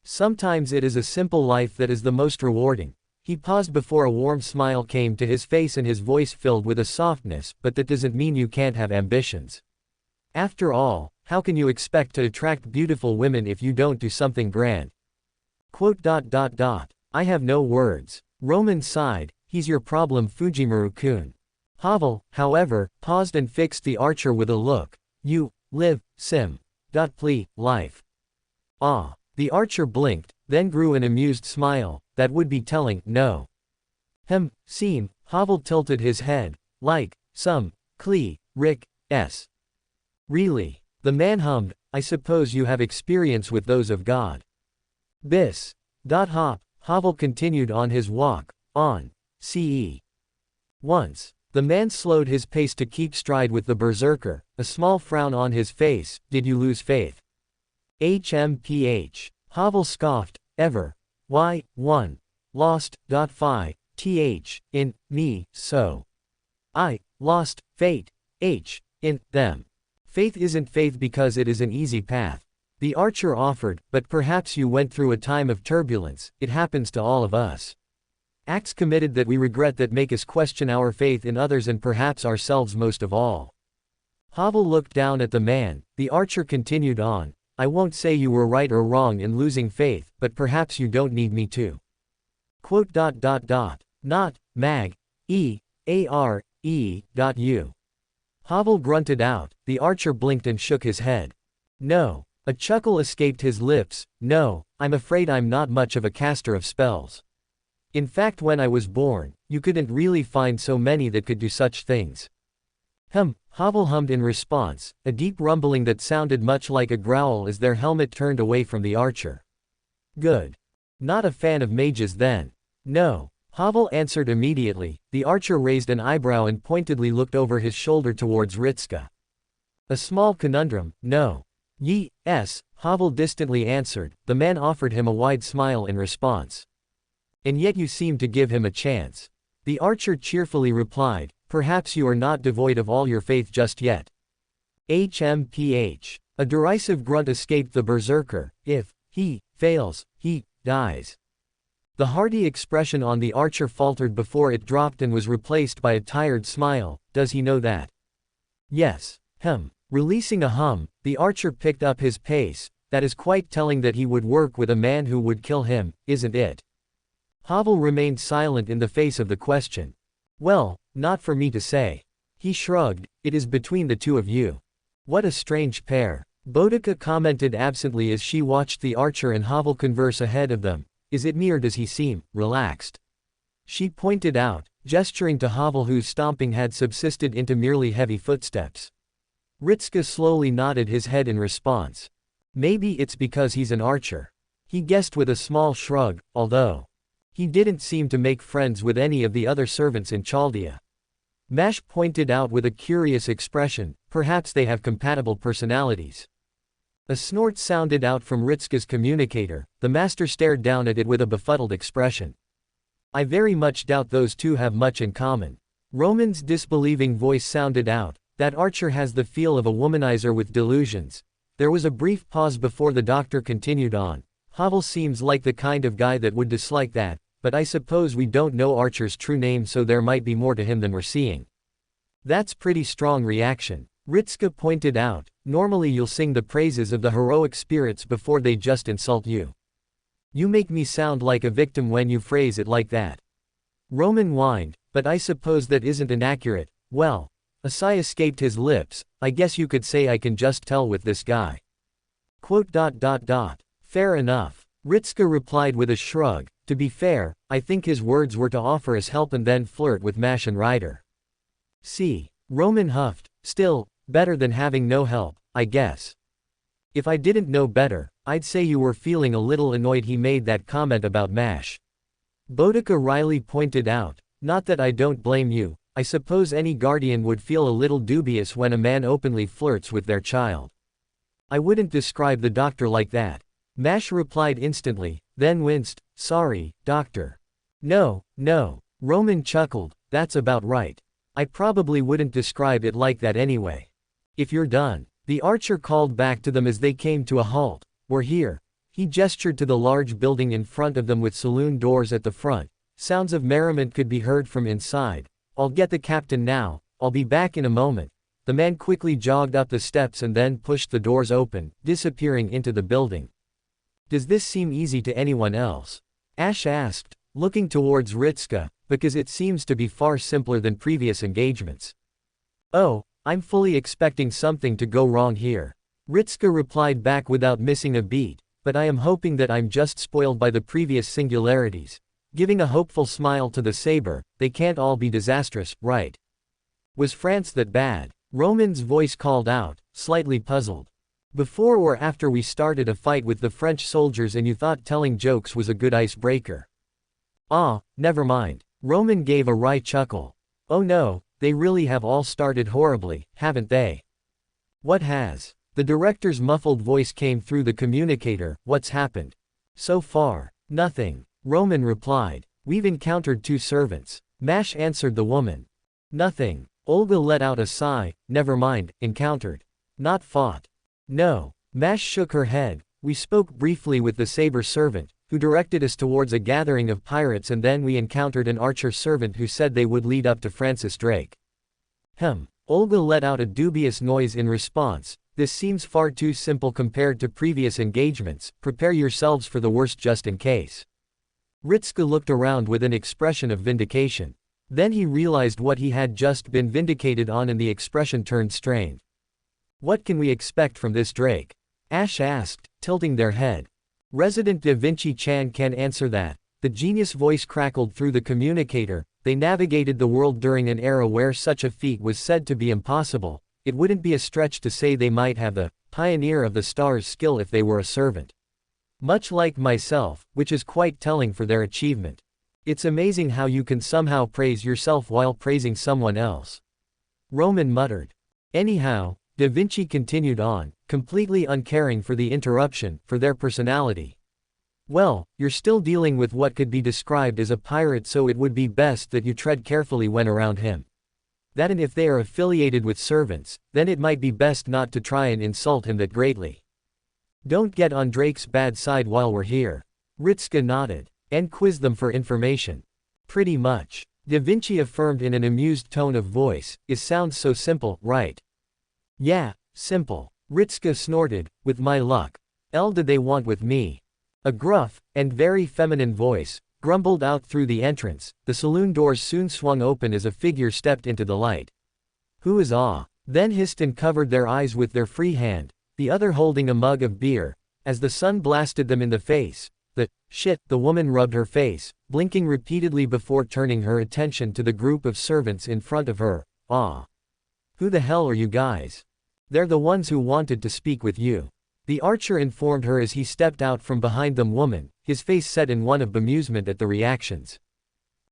A: Sometimes it is a simple life that is the most rewarding. He paused before a warm smile came to his face and his voice filled with a softness, but that doesn't mean you can't have ambitions. After all, how can you expect to attract beautiful women if you don't do something grand? I have no words. Roman sighed. He's your problem, Fujimaru-kun. Havel, however, paused and fixed the archer with a look. You live, sim. Life. Ah. The archer blinked, then grew an amused smile. That would be telling, no. Seem. Havel tilted his head. Like, some, Rick, s. Really? The man hummed. I suppose you have experience with those of God. Bis. Hop. Havel continued on his walk. On. Ce. Once. The man slowed his pace to keep stride with the berserker, a small frown on his face. Did you lose faith? HMPH. Havel scoffed. Ever. Why, one. Lost. In me, so. I lost fate. In them. Faith isn't faith because it is an easy path. The archer offered, but perhaps you went through a time of turbulence. It happens to all of us. Acts committed that we regret that make us question our faith in others and perhaps ourselves most of all. Havel looked down at the man. The archer continued on. I won't say you were right or wrong in losing faith, but perhaps you don't need me to. Not, mag, u. Havel grunted out. The archer blinked and shook his head. No. A chuckle escaped his lips. No, I'm afraid I'm not much of a caster of spells. In fact, when I was born, you couldn't really find so many that could do such things. Havel hummed in response, a deep rumbling that sounded much like a growl as their helmet turned away from the archer. Good. Not a fan of mages then. No. Havel answered immediately. The archer raised an eyebrow and pointedly looked over his shoulder towards Ritska. A small conundrum, no. Yes, Havel distantly answered. The man offered him a wide smile in response. And yet you seem to give him a chance. The archer cheerfully replied, perhaps you are not devoid of all your faith just yet. HMPH. A derisive grunt escaped the berserker. If he fails, he dies. The hearty expression on the archer faltered before it dropped and was replaced by a tired smile. Does he know that? Yes. Releasing a hum, the archer picked up his pace. That is quite telling that he would work with a man who would kill him, isn't it? Havel remained silent in the face of the question. Well, not for me to say. He shrugged. It is between the two of you. What a strange pair. Boudica commented absently as she watched the archer and Havel converse ahead of them. Is it me or does he seem relaxed? She pointed out, gesturing to Havel whose stomping had subsisted into merely heavy footsteps. Ritska slowly nodded his head in response. Maybe it's because he's an archer. He guessed with a small shrug, although he didn't seem to make friends with any of the other servants in Chaldea. Mash pointed out with a curious expression, perhaps they have compatible personalities. A snort sounded out from Ritska's communicator. The master stared down at it with a befuddled expression. I very much doubt those two have much in common. Roman's disbelieving voice sounded out. That archer has the feel of a womanizer with delusions. There was a brief pause before the doctor continued on. Havel seems like the kind of guy that would dislike that, but I suppose we don't know Archer's true name, so there might be more to him than we're seeing. That's pretty strong reaction. Ritska pointed out. Normally you'll sing the praises of the heroic spirits before they just insult you. You make me sound like a victim when you phrase it like that. Roman whined, but I suppose that isn't inaccurate. Well, a sigh escaped his lips. I guess you could say I can just tell with this guy. Fair enough. Ritska replied with a shrug. To be fair, I think his words were to offer his help and then flirt with Mash and Ryder. See, Roman huffed, still, better than having no help, I guess. If I didn't know better, I'd say you were feeling a little annoyed he made that comment about Mash. Boudica Riley pointed out, not that I don't blame you, I suppose any guardian would feel a little dubious when a man openly flirts with their child. I wouldn't describe the doctor like that. Mash replied instantly, then winced, sorry, doctor. No, no. Roman chuckled, that's about right. I probably wouldn't describe it like that anyway. If you're done. The archer called back to them as they came to a halt. We're here. He gestured to the large building in front of them with saloon doors at the front. Sounds of merriment could be heard from inside. I'll get the captain now, I'll be back in a moment. The man quickly jogged up the steps and then pushed the doors open, disappearing into the building. Does this seem easy to anyone else? Ash asked, looking towards Ritska, because it seems to be far simpler than previous engagements. Oh, I'm fully expecting something to go wrong here. Ritska replied back without missing a beat, but I am hoping that I'm just spoiled by the previous singularities. Giving a hopeful smile to the saber, they can't all be disastrous, right? Was France that bad? Roman's voice called out, slightly puzzled. Before or after we started a fight with the French soldiers and you thought telling jokes was a good icebreaker? Ah, never mind. Roman gave a wry chuckle. Oh no, they really have all started horribly, haven't they? What has? The director's muffled voice came through the communicator. What's happened? So far, nothing. Roman replied. We've encountered 2 servants. Mash answered the woman. Nothing. Olga let out a sigh. Never mind, encountered. Not fought. No. Mash shook her head. We spoke briefly with the saber servant, who directed us towards a gathering of pirates, and then we encountered an archer servant who said they would lead up to Francis Drake. Olga let out a dubious noise in response. This seems far too simple compared to previous engagements. Prepare yourselves for the worst just in case. Ritska looked around with an expression of vindication. Then he realized what he had just been vindicated on and the expression turned strained. What can we expect from this Drake? Ash asked, tilting their head. Resident Da Vinci Chan can answer that. The genius voice crackled through the communicator. They navigated the world during an era where such a feat was said to be impossible. It wouldn't be a stretch to say they might have the pioneer of the stars skill if they were a servant. Much like myself, which is quite telling for their achievement. It's amazing how you can somehow praise yourself while praising someone else. Roman muttered. Anyhow, Da Vinci continued on, completely uncaring for the interruption, for their personality. Well, you're still dealing with what could be described as a pirate, so it would be best that you tread carefully when around him. That, and if they are affiliated with servants, then it might be best not to try and insult him that greatly. Don't get on Drake's bad side while we're here. Ritska nodded. And quiz them for information. Pretty much. Da Vinci affirmed in an amused tone of voice. It sounds so simple, right? Yeah, simple. Ritska snorted, with my luck. Did they want with me? A gruff, and very feminine voice, grumbled out through the entrance. The saloon doors soon swung open as a figure stepped into the light. Who is awe? Then hissed and covered their eyes with their free hand, the other holding a mug of beer, as the sun blasted them in the face. The woman rubbed her face, blinking repeatedly before turning her attention to the group of servants in front of her. Ah. Who the hell are you guys? They're the ones who wanted to speak with you. The archer informed her as he stepped out from behind them. Woman, his face set in one of bemusement at the reactions.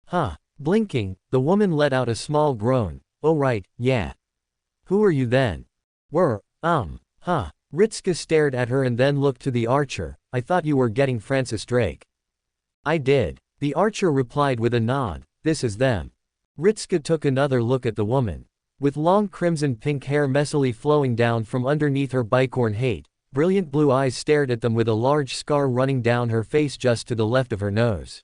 A: Huh. Blinking, the woman let out a small groan. Oh right, yeah. Who are you then? We're, huh. Ritska stared at her and then looked to the archer. I thought you were getting Francis Drake. I did. The archer replied with a nod. This is them. Ritska took another look at the woman. With long crimson-pink hair messily flowing down from underneath her bicorn hat, brilliant blue eyes stared at them with a large scar running down her face just to the left of her nose.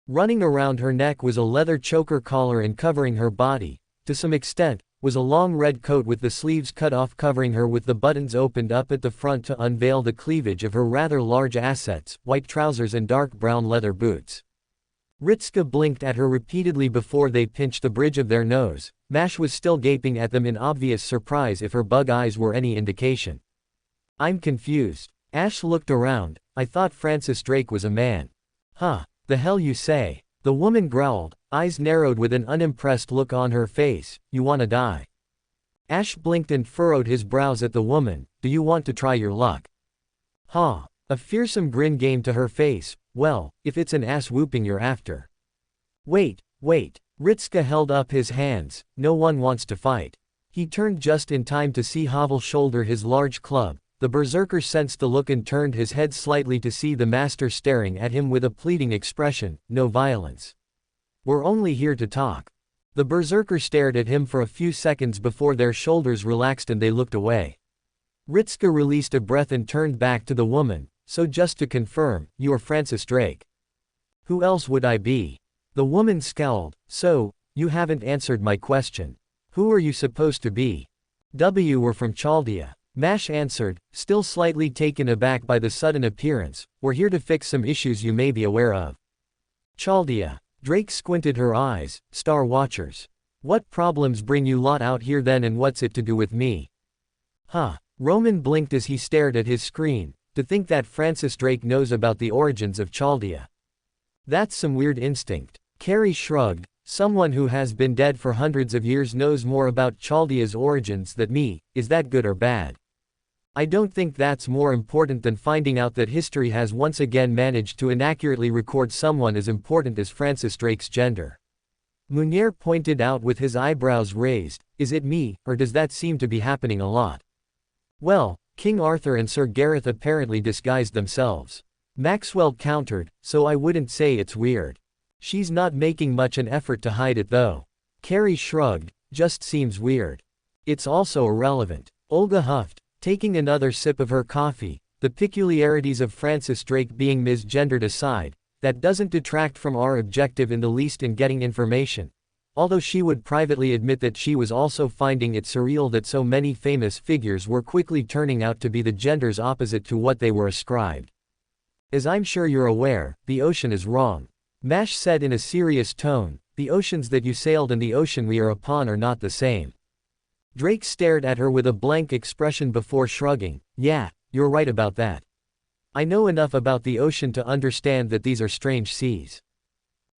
A: Running around her neck was a leather choker collar, and covering her body, to some extent, was a long red coat with the sleeves cut off, covering her with the buttons opened up at the front to unveil the cleavage of her rather large assets, white trousers and dark brown leather boots. Ritska blinked at her repeatedly before they pinched the bridge of their nose. Mash was still gaping at them in obvious surprise, if her bug eyes were any indication. I'm confused. Ash looked around. I thought Francis Drake was a man. Huh. The hell you say? The woman growled, eyes narrowed with an unimpressed look on her face. You wanna die? Ash blinked and furrowed his brows at the woman. Do you want to try your luck? Ha! A fearsome grin came to her face. Well, if it's an ass whooping you're after. Wait. Ritska held up his hands. No one wants to fight. He turned just in time to see Havel shoulder his large club. The berserker sensed the look and turned his head slightly to see the master staring at him with a pleading expression. No violence. We're only here to talk. The berserker stared at him for a few seconds before their shoulders relaxed and they looked away. Ritska released a breath and turned back to the woman. So just to confirm, you are Francis Drake. Who else would I be? The woman scowled. So, you haven't answered my question. Who are you supposed to be? We're from Chaldea. Mash answered, still slightly taken aback by the sudden appearance. We're here to fix some issues you may be aware of. Chaldea. Drake squinted her eyes. Star Watchers. What problems bring you lot out here then, and what's it to do with me? Huh. Roman blinked as he stared at his screen. To think that Francis Drake knows about the origins of Chaldea. That's some weird instinct. Carrie shrugged. Someone who has been dead for hundreds of years knows more about Chaldea's origins than me. Is that good or bad? I don't think that's more important than finding out that history has once again managed to inaccurately record someone as important as Francis Drake's gender. Munier pointed out with his eyebrows raised. Is it me, or does that seem to be happening a lot? Well, King Arthur and Sir Gareth apparently disguised themselves. Maxwell countered, so I wouldn't say it's weird. She's not making much an effort to hide it though. Carrie shrugged, just seems weird. It's also irrelevant. Olga huffed, taking another sip of her coffee. The peculiarities of Francis Drake being misgendered aside, that doesn't detract from our objective in the least in getting information. Although she would privately admit that she was also finding it surreal that so many famous figures were quickly turning out to be the genders opposite to what they were ascribed. As I'm sure you're aware, the ocean is wrong. Mash said in a serious tone, the oceans that you sailed and the ocean we are upon are not the same. Drake stared at her with a blank expression before shrugging. Yeah, you're right about that. I know enough about the ocean to understand that these are strange seas.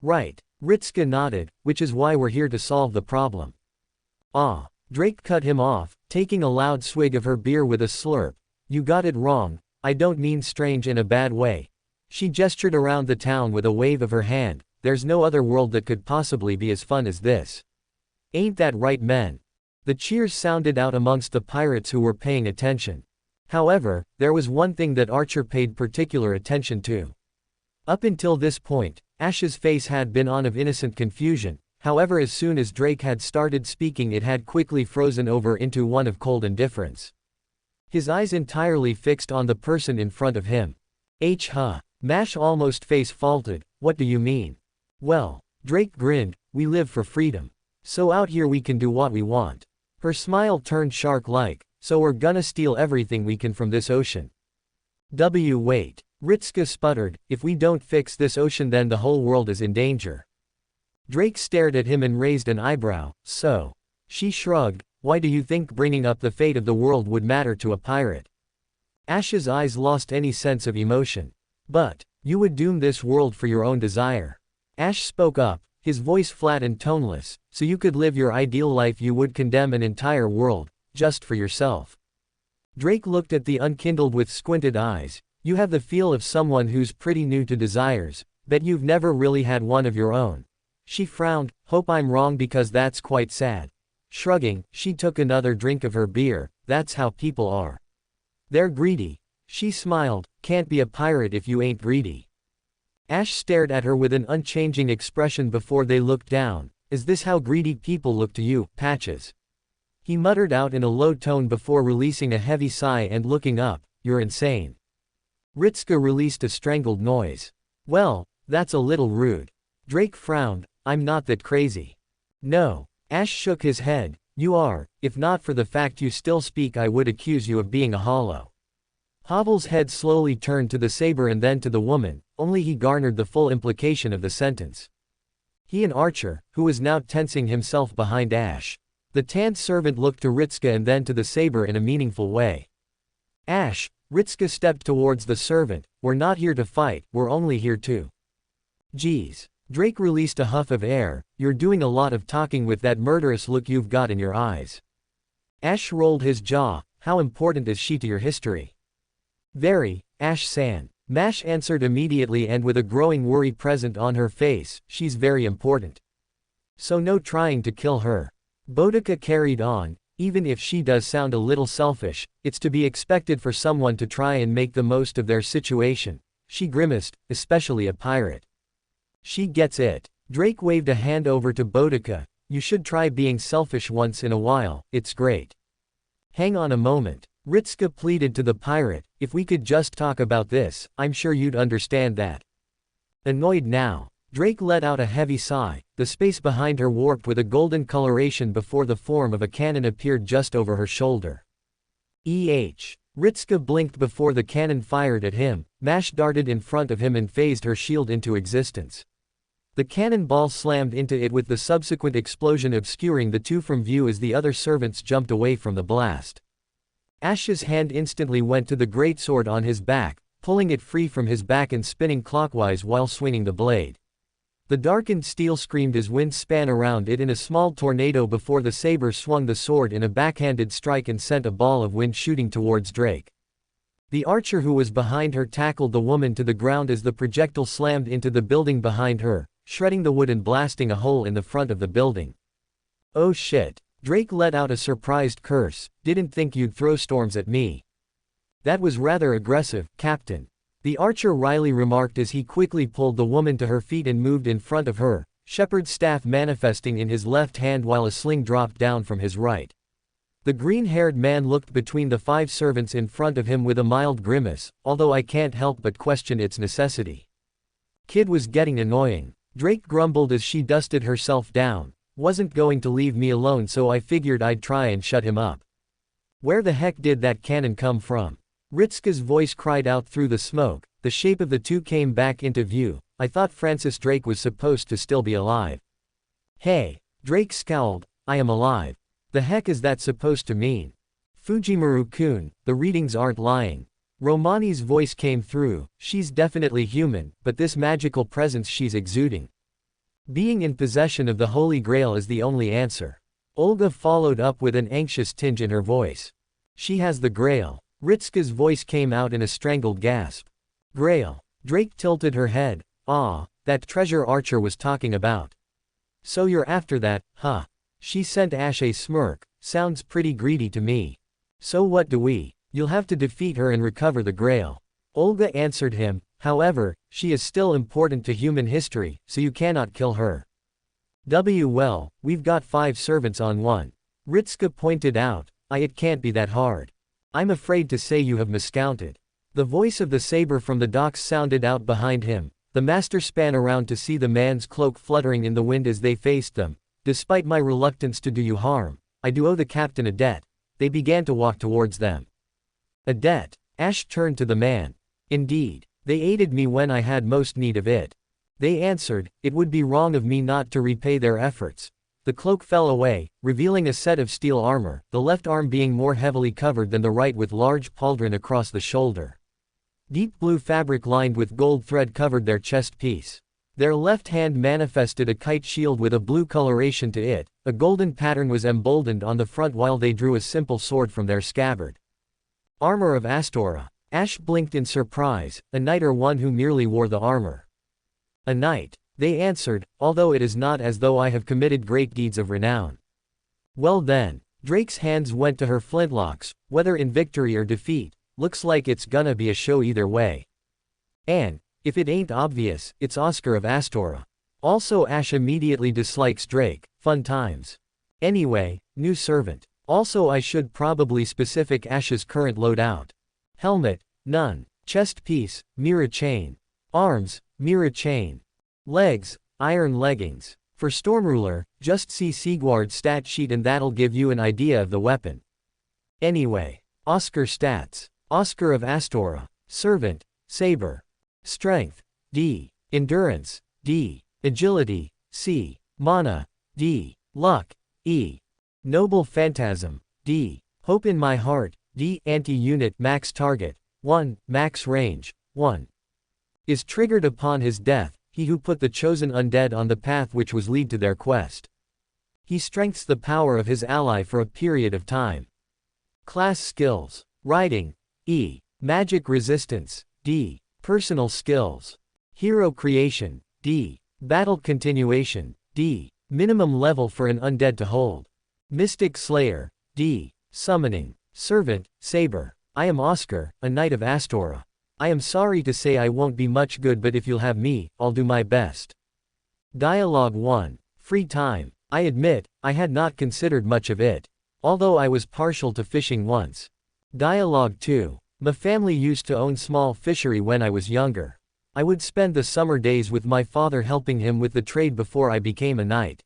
A: Right. Ritska nodded, which is why we're here to solve the problem. Ah. Drake cut him off, taking a loud swig of her beer with a slurp. You got it wrong, I don't mean strange in a bad way. She gestured around the town with a wave of her hand. There's no other world that could possibly be as fun as this. Ain't that right, men? The cheers sounded out amongst the pirates who were paying attention. However, there was one thing that Archer paid particular attention to. Up until this point, Ash's face had been on of innocent confusion. However, as soon as Drake had started speaking, it had quickly frozen over into one of cold indifference. His eyes entirely fixed on the person in front of him. Huh. Mash almost face faulted. What do you mean? Well, Drake grinned, we live for freedom. So out here we can do what we want. Her smile turned shark-like. So we're gonna steal everything we can from this ocean. Wait. Ritska sputtered, if we don't fix this ocean then the whole world is in danger. Drake stared at him and raised an eyebrow. So? She shrugged, why do you think bringing up the fate of the world would matter to a pirate? Ash's eyes lost any sense of emotion. But, you would doom this world for your own desire. Ash spoke up, his voice flat and toneless, so you could live your ideal life you would condemn an entire world, just for yourself. Drake looked at the unkindled with squinted eyes. You have the feel of someone who's pretty new to desires, bet you've never really had one of your own. She frowned, hope I'm wrong because that's quite sad. Shrugging, she took another drink of her beer, that's how people are. They're greedy. She smiled, can't be a pirate if you ain't greedy. Ash stared at her with an unchanging expression before they looked down. Is this how greedy people look to you, Patches? He muttered out in a low tone before releasing a heavy sigh and looking up. You're insane. Ritska released a strangled noise. Well, that's a little rude. Drake frowned, I'm not that crazy. No. Ash shook his head. You are, if not for the fact you still speak I would accuse you of being a hollow. Havel's head slowly turned to the saber and then to the woman, only he garnered the full implication of the sentence. He and Archer, who was now tensing himself behind Ash. The tanned servant looked to Ritska and then to the saber in a meaningful way. Ash, Ritska stepped towards the servant, we're not here to fight, we're only here to Geez. Drake released a huff of air. You're doing a lot of talking with that murderous look you've got in your eyes. Ash rolled his jaw. How important is she to your history? Very, Ash-san. Mash answered immediately and with a growing worry present on her face. She's very important. So no trying to kill her. Boudica carried on. Even if she does sound a little selfish, it's to be expected for someone to try and make the most of their situation. She grimaced, especially a pirate. She gets it. Drake waved a hand over to Boudica. You should try being selfish once in a while, it's great. Hang on a moment. Ritsuka pleaded to the pirate, if we could just talk about this, I'm sure you'd understand that. Annoyed now, Drake let out a heavy sigh. The space behind her warped with a golden coloration before the form of a cannon appeared just over her shoulder. Ritsuka blinked before the cannon fired at him. Mash darted in front of him and phased her shield into existence. The cannonball slammed into it with the subsequent explosion obscuring the two from view as the other servants jumped away from the blast. Ash's hand instantly went to the greatsword on his back, pulling it free from his back and spinning clockwise while swinging the blade. The darkened steel screamed as wind span around it in a small tornado before the saber swung the sword in a backhanded strike and sent a ball of wind shooting towards Drake. The archer who was behind her tackled the woman to the ground as the projectile slammed into the building behind her, shredding the wood and blasting a hole in the front of the building. Oh shit. Drake let out a surprised curse. Didn't think you'd throw storms at me. That was rather aggressive, Captain. The archer wryly remarked as he quickly pulled the woman to her feet and moved in front of her, shepherd's staff manifesting in his left hand while a sling dropped down from his right. The green-haired man looked between the 5 servants in front of him with a mild grimace, although I can't help but question its necessity. Kid was getting annoying. Drake grumbled as she dusted herself down. Wasn't going to leave me alone, so I figured I'd try and shut him up. Where the heck did that cannon come from? Ritsuka's voice cried out through the smoke. The shape of the two came back into view. I thought Francis Drake was supposed to still be alive. Hey. Drake scowled. I am alive. The heck is that supposed to mean? Fujimaru-kun, the readings aren't lying. Romani's voice came through. She's definitely human, but this magical presence she's exuding. Being in possession of the Holy Grail is the only answer. Olga followed up with an anxious tinge in her voice. She has the Grail. Ritsuka's voice came out in a strangled gasp. Grail. Drake tilted her head. Ah, that treasure Archer was talking about. So you're after that, huh? She sent Ash a smirk. Sounds pretty greedy to me. So what do we? You'll have to defeat her and recover the Grail. Olga answered him. However, she is still important to human history, so you cannot kill her. Well, we've got 5 servants on one. Ritsuka pointed out. It can't be that hard. I'm afraid to say you have miscounted. The voice of the saber from the docks sounded out behind him. The master span around to see the man's cloak fluttering in the wind as they faced them. Despite my reluctance to do you harm, I do owe the captain a debt. They began to walk towards them. A debt? Ash turned to the man. Indeed. They aided me when I had most need of it. They answered, it would be wrong of me not to repay their efforts. The cloak fell away, revealing a set of steel armor, the left arm being more heavily covered than the right with large pauldron across the shoulder. Deep blue fabric lined with gold thread covered their chest piece. Their left hand manifested a kite shield with a blue coloration to it. A golden pattern was emboldened on the front while they drew a simple sword from their scabbard. Armor of Astora. Ash blinked in surprise. A knight or one who merely wore the armor? A knight. They answered, although it is not as though I have committed great deeds of renown. Well then. Drake's hands went to her flintlocks. Whether in victory or defeat, looks like it's gonna be a show either way. And, if it ain't obvious, it's Oscar of Astora. Also Ash immediately dislikes Drake. Fun times. Anyway, new servant. Also I should probably specific Ash's current loadout. Helmet, none. Chest piece, mirror chain. Arms, mirror chain. Legs, iron leggings. For Stormruler, just see Sigward's stat sheet and that'll give you an idea of the weapon. Anyway. Oscar stats. Oscar of Astora. Servant, saber. Strength, D. Endurance, D. Agility, C. Mana, D. Luck, E. Noble Phantasm, D. Hope in my heart, D. Anti-unit max target, 1, max range, 1. Is triggered upon his death, he who put the chosen undead on the path which was lead to their quest. He strengthens the power of his ally for a period of time. Class skills. Writing. E. Magic resistance. D. Personal skills. Hero creation. D. Battle continuation. D. Minimum level for an undead to hold. Mystic Slayer. D. Summoning. Servant. Saber. I am Oscar, a knight of Astora. I am sorry to say I won't be much good, but if you'll have me, I'll do my best. Dialogue 1. Free time. I admit, I had not considered much of it. Although I was partial to fishing once. Dialogue 2. My family used to own small fishery when I was younger. I would spend the summer days with my father helping him with the trade before I became a knight.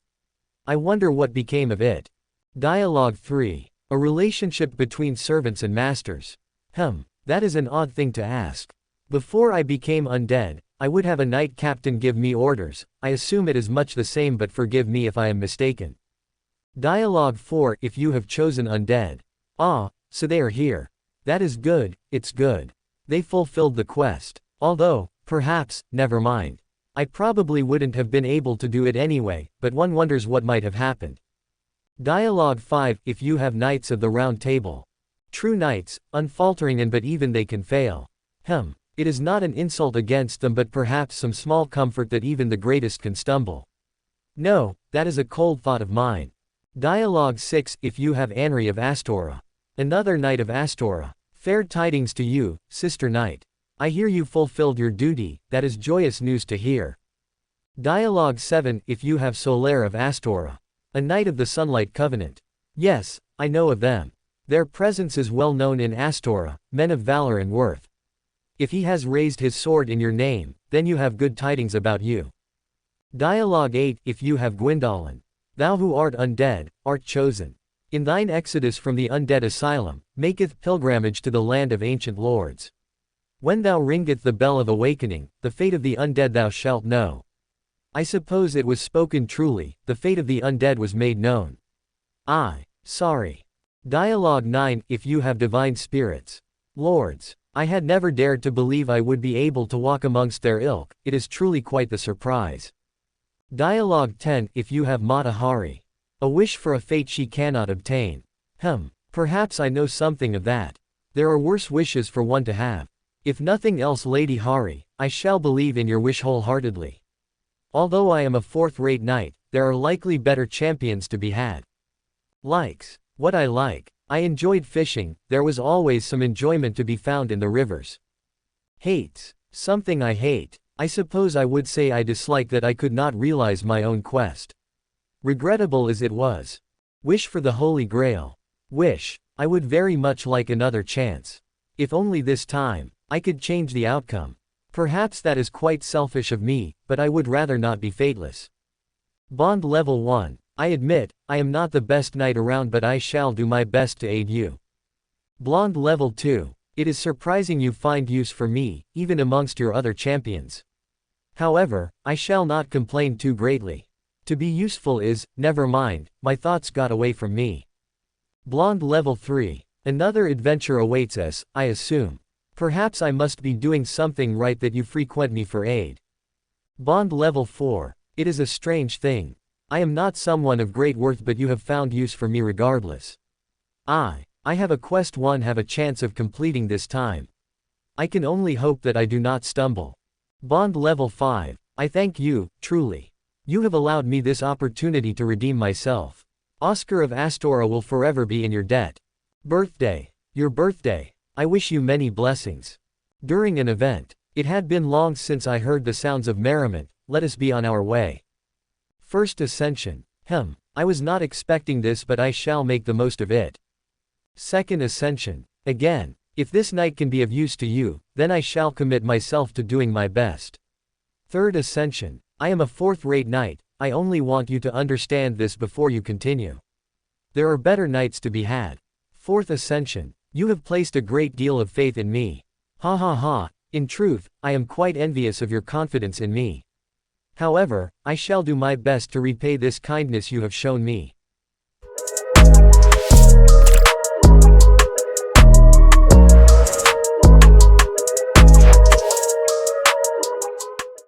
A: I wonder what became of it. Dialogue 3. A relationship between servants and masters. That is an odd thing to ask. Before I became undead, I would have a knight captain give me orders. I assume it is much the same, but forgive me if I am mistaken. Dialogue 4. If you have chosen undead. Ah, so they are here. That is good, it's good. They fulfilled the quest. Although, perhaps, never mind. I probably wouldn't have been able to do it anyway, but one wonders what might have happened. Dialogue 5. If you have knights of the round table. True knights, unfaltering and but even they can fail. It is not an insult against them, but perhaps some small comfort that even the greatest can stumble. No, that is a cold thought of mine. Dialogue 6. If you have Anri of Astora. Another knight of Astora. Fair tidings to you, sister knight. I hear you fulfilled your duty, that is joyous news to hear. Dialogue 7. If you have Solaire of Astora. A knight of the Sunlight Covenant. Yes, I know of them. Their presence is well known in Astora, men of valor and worth. If he has raised his sword in your name, then you have good tidings about you. Dialogue 8. If you have Gwyndolin. Thou who art undead, art chosen. In thine exodus from the undead asylum, maketh pilgrimage to the land of ancient lords. When thou ringeth the bell of awakening, the fate of the undead thou shalt know. I suppose it was spoken truly, the fate of the undead was made known. Sorry. Dialogue 9. If you have divine spirits. Lords. I had never dared to believe I would be able to walk amongst their ilk, it is truly quite the surprise. Dialogue 10. If you have Mata Hari. A wish for a fate she cannot obtain. Perhaps I know something of that. There are worse wishes for one to have. If nothing else, Lady Hari, I shall believe in your wish wholeheartedly. Although I am a fourth-rate knight, there are likely better champions to be had. Likes. What I like. I enjoyed fishing, there was always some enjoyment to be found in the rivers. Hates. Something I hate. I suppose I would say I dislike that I could not realize my own quest. Regrettable as it was. Wish for the Holy Grail. Wish. I would very much like another chance. If only this time, I could change the outcome. Perhaps that is quite selfish of me, but I would rather not be fateless. Bond level 1. I admit, I am not the best knight around, but I shall do my best to aid you. Blonde level 2. It is surprising you find use for me, even amongst your other champions. However, I shall not complain too greatly. To be useful is, never mind, my thoughts got away from me. Blonde level 3. Another adventure awaits us, I assume. Perhaps I must be doing something right that you frequent me for aid. Bond level 4. It is a strange thing. I am not someone of great worth, but you have found use for me regardless. I have a quest one have a chance of completing this time. I can only hope that I do not stumble. Bond level 5. I thank you, truly. You have allowed me this opportunity to redeem myself. Oscar of Astora will forever be in your debt. Birthday. Your birthday. I wish you many blessings. During an event. It had been long since I heard the sounds of merriment, let us be on our way. First Ascension. I was not expecting this, but I shall make the most of it. Second Ascension. Again. If this night can be of use to you, then I shall commit myself to doing my best. Third Ascension. I am a fourth-rate knight, I only want you to understand this before you continue. There are better knights to be had. Fourth Ascension. You have placed a great deal of faith in me. Ha ha ha. In truth, I am quite envious of your confidence in me. However, I shall do my best to repay this kindness you have shown me.